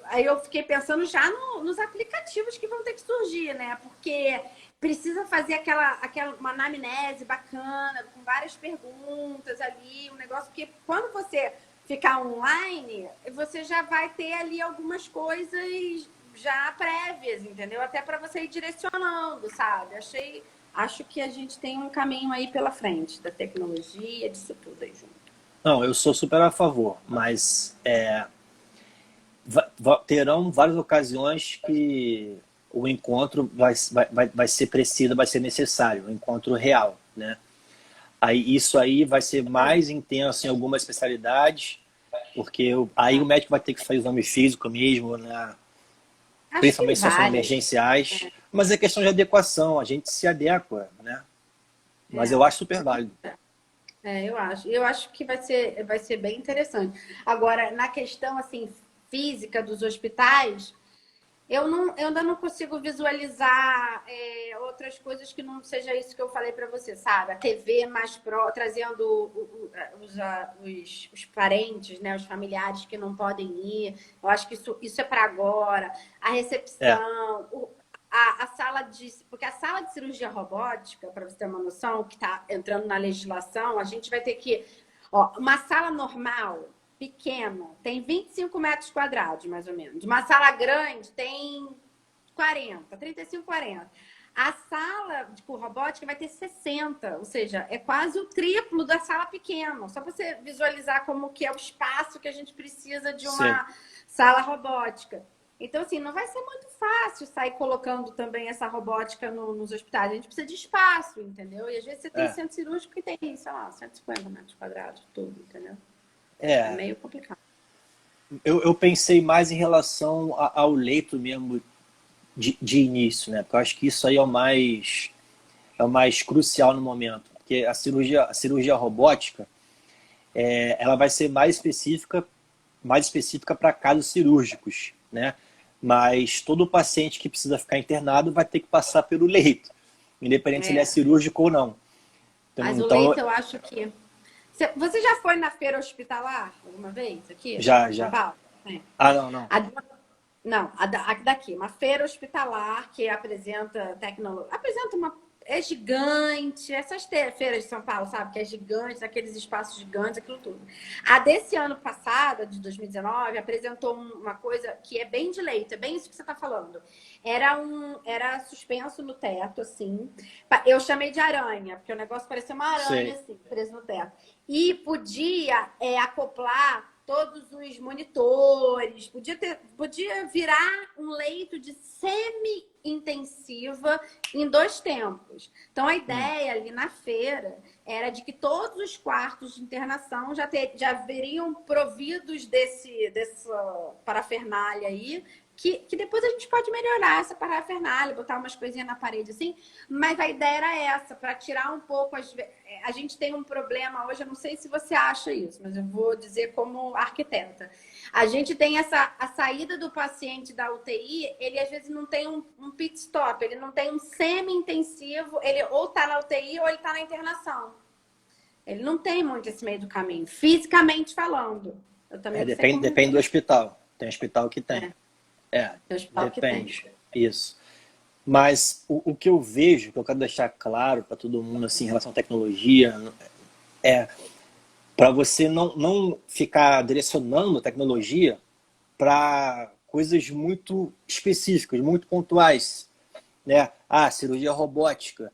Aí eu fiquei pensando já nos aplicativos que vão ter que surgir, né? Porque precisa fazer uma anamnese bacana, com várias perguntas ali, um negócio que quando você ficar online, você já vai ter ali algumas coisas já prévias, entendeu? Até para você ir direcionando, sabe? Acho que a gente tem um caminho aí pela frente da tecnologia, disso tudo aí junto. Não, eu sou super a favor, mas terão várias ocasiões que o encontro vai ser preciso, vai ser necessário, um encontro real, né? Isso aí vai ser mais intenso em algumas especialidades, porque aí o médico vai ter que fazer o exame físico mesmo, né? Principalmente em situações emergenciais. Mas é questão de adequação, a gente se adequa, né? Mas eu acho super válido. Eu acho. Eu acho que vai ser bem interessante. Agora, na questão assim, física dos hospitais, eu ainda não consigo visualizar outras coisas que não seja isso que eu falei para você, sabe? A TV mais trazendo os parentes, né? Os familiares que não podem ir. Eu acho que isso é para agora. A recepção, a sala de... Porque a sala de cirurgia robótica, para você ter uma noção, que está entrando na legislação, a gente vai ter que... uma sala normal... pequena, tem 25 metros quadrados, mais ou menos. Uma sala grande tem 35, 40. A sala com robótica vai ter 60, ou seja, é quase o triplo da sala pequena. Só para você visualizar como que é o espaço que a gente precisa de uma sala robótica. Então, assim, não vai ser muito fácil sair colocando também essa robótica nos hospitais. A gente precisa de espaço, entendeu? E às vezes você tem centro cirúrgico que tem, sei lá, 150 metros quadrados, tudo, entendeu? É meio complicado. Eu pensei mais em relação ao leito mesmo de início, né? Porque eu acho que isso aí é o mais crucial no momento. Porque a cirurgia robótica, ela vai ser mais específica para casos cirúrgicos, né? Mas todo paciente que precisa ficar internado vai ter que passar pelo leito, independente se ele é cirúrgico ou não. Mas o leito eu acho que... Você já foi na feira hospitalar alguma vez aqui? Já. Não. Não, daqui, uma feira hospitalar que apresenta tecnologia, é gigante, essas feiras de São Paulo, sabe? Que é gigante, aqueles espaços gigantes, aquilo tudo. A desse ano passado, de 2019, apresentou uma coisa que é bem de leito, é bem isso que você está falando. Era suspenso no teto, assim. Eu chamei de aranha, porque o negócio parecia uma aranha, assim, preso no teto. E podia acoplar todos os monitores, podia virar um leito de semi-intensiva em 2 tempos. Então, a ideia ali na feira era de que todos os quartos de internação já veriam providos dessa parafernália aí, que depois a gente pode melhorar essa parafernália, botar umas coisinhas na parede assim, mas a ideia era essa, para tirar um pouco... A gente tem um problema hoje, eu não sei se você acha isso, mas eu vou dizer como arquiteta. A gente tem a saída do paciente da UTI, ele às vezes não tem um pit stop, ele não tem um semi-intensivo, ele ou está na UTI ou ele está na internação. Ele não tem muito esse meio do caminho, fisicamente falando. Eu também depende do hospital. Tem hospital que tem. Depende. Isso. Mas o que eu vejo, que eu quero deixar claro para todo mundo assim, em relação à tecnologia, para você não ficar direcionando a tecnologia para coisas muito específicas, muito pontuais, né? Cirurgia robótica,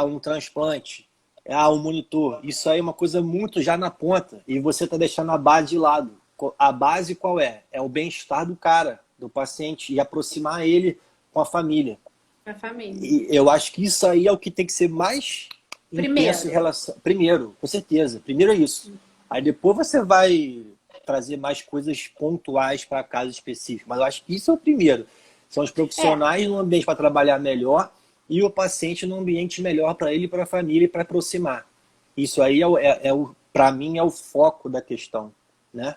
um transplante, um monitor. Isso aí é uma coisa muito já na ponta e você está deixando a base de lado, a base qual é? É o bem-estar do cara, do paciente, e aproximar ele com a família. A família. E eu acho que isso aí é o que tem que ser mais intenso em Primeiro. relação... Primeiro, com certeza. Primeiro é isso. Aí depois você vai trazer mais coisas pontuais para casos específicos. Mas eu acho que isso é o primeiro. São os profissionais num ambiente para trabalhar melhor e o paciente num ambiente melhor para ele, para a família e para aproximar. Isso aí, para mim, é o foco da questão, né?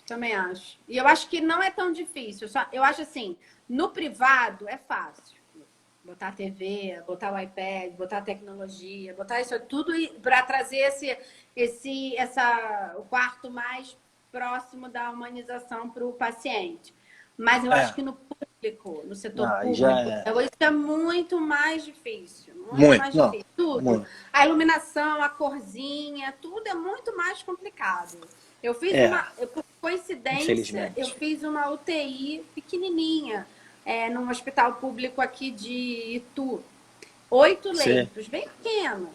Também acho. E eu acho que não é tão difícil. Eu acho assim, no privado é fácil. Botar a TV, botar o iPad, botar a tecnologia, botar isso tudo para trazer o quarto mais próximo da humanização para o paciente. Mas eu acho que no público, no setor público, isso é muito mais difícil. Muito mais difícil. Tudo. Muito. A iluminação, a corzinha, tudo é muito mais complicado. Eu fiz por coincidência, eu fiz uma UTI pequenininha num hospital público aqui de Itu. 8 leitos, bem pequeno.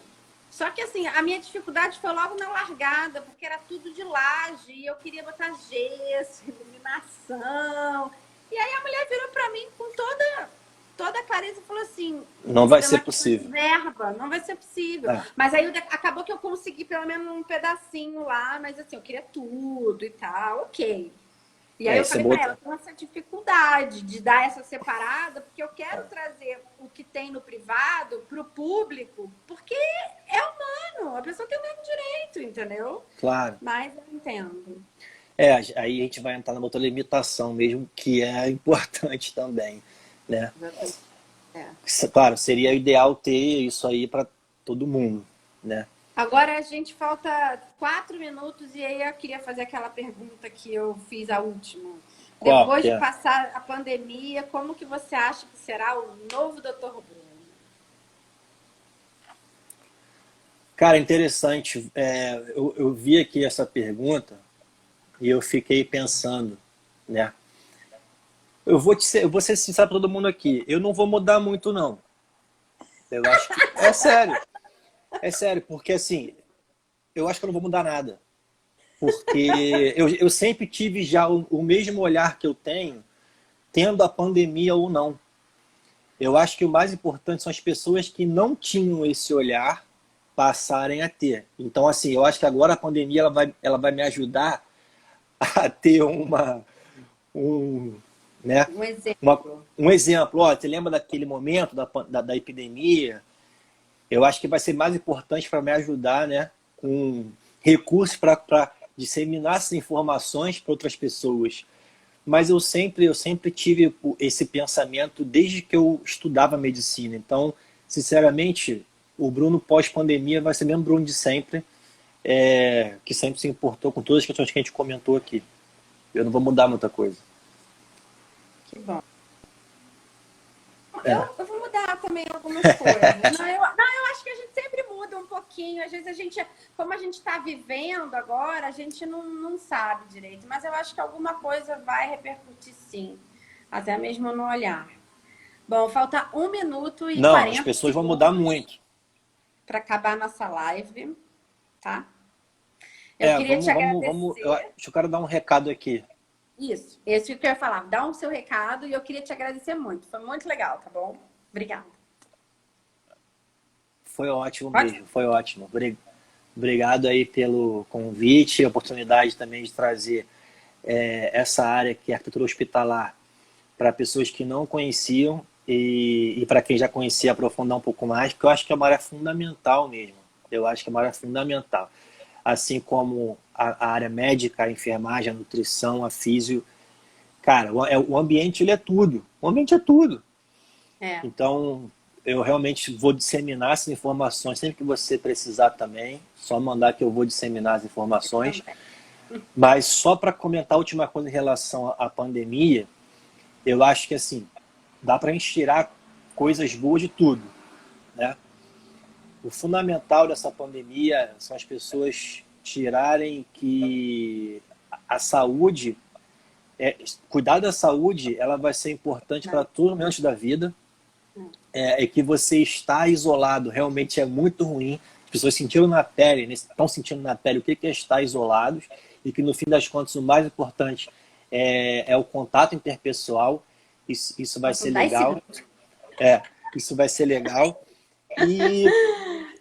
Só que assim, a minha dificuldade foi logo na largada, porque era tudo de laje, e eu queria botar gesso, iluminação. E aí a mulher virou para mim com toda a clareza e falou assim... Não vai ser possível. Verba, não vai ser possível. Mas aí acabou que eu consegui pelo menos um pedacinho lá, mas assim, eu queria tudo e tal, ok. E aí eu falei pra ela, com essa dificuldade de dar essa separada, porque eu quero trazer o que tem no privado pro público, porque é humano, a pessoa tem o mesmo direito, entendeu? Claro. Mas eu entendo. Aí a gente vai entrar numa outra limitação mesmo, que é importante também, né? Claro, seria ideal ter isso aí para todo mundo, né? Agora a gente falta 4 minutos e aí eu queria fazer aquela pergunta que eu fiz a última. Depois de passar a pandemia, como que você acha que será o novo Dr. Bruno? Cara, interessante. Eu vi aqui essa pergunta e eu fiquei pensando, né? Eu vou ser sincero para todo mundo aqui. Eu não vou mudar muito, não. Eu acho que... É sério. É sério, porque assim, eu acho que eu não vou mudar nada. Porque eu sempre tive já o mesmo olhar que eu tenho, tendo a pandemia ou não. Eu acho que o mais importante são as pessoas que não tinham esse olhar passarem a ter. Então, assim, eu acho que agora a pandemia ela vai me ajudar a ter um exemplo. Um exemplo. Ó, você lembra daquele momento da epidemia? Eu acho que vai ser mais importante para me ajudar, né, com recursos para disseminar essas informações para outras pessoas. Mas eu sempre tive esse pensamento desde que eu estudava medicina. Então, sinceramente, o Bruno pós-pandemia vai ser o mesmo Bruno de sempre, que sempre se importou com todas as questões que a gente comentou aqui. Eu não vou mudar muita coisa. Que bom. Eu vou mudar também algumas coisas. Eu acho que a gente sempre muda um pouquinho. Às vezes como a gente está vivendo agora, a gente não sabe direito. Mas eu acho que alguma coisa vai repercutir sim. Até mesmo no olhar. Bom, falta 1 minuto e 40 as pessoas vão mudar muito. Para acabar nossa live, tá? Eu queria te agradecer. Eu quero dar um recado aqui. Isso, esse que eu ia falar. Dá um seu recado e eu queria te agradecer muito. Foi muito legal, tá bom? Obrigada. Foi ótimo mesmo, foi ótimo. Obrigado aí pelo convite, a oportunidade também de trazer essa área que é a arquitetura hospitalar para pessoas que não conheciam e para quem já conhecia aprofundar um pouco mais, porque eu acho que é uma área fundamental mesmo. Eu acho que é uma área fundamental. Assim como a área médica, a enfermagem, a nutrição, a físio. Cara, o ambiente ele é tudo. O ambiente é tudo. Então, eu realmente vou disseminar essas informações sempre que você precisar também. Só mandar que eu vou disseminar as informações. Mas só para comentar a última coisa em relação à pandemia, eu acho que assim, dá para a gente tirar coisas boas de tudo, né? O fundamental dessa pandemia são as pessoas tirarem que a saúde, cuidar da saúde, ela vai ser importante para todos os momentos da vida. É que você está isolado realmente é muito ruim. pessoas sentiram na pele, estão sentindo na pele o que é estar isolados e que, no fim das contas, o mais importante é o contato interpessoal. Isso vai ser legal. Isso vai ser legal. E...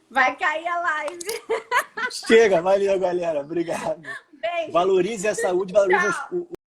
vai cair a live. Chega, valeu, galera. Obrigado. Beijo. Valorize a saúde, valorize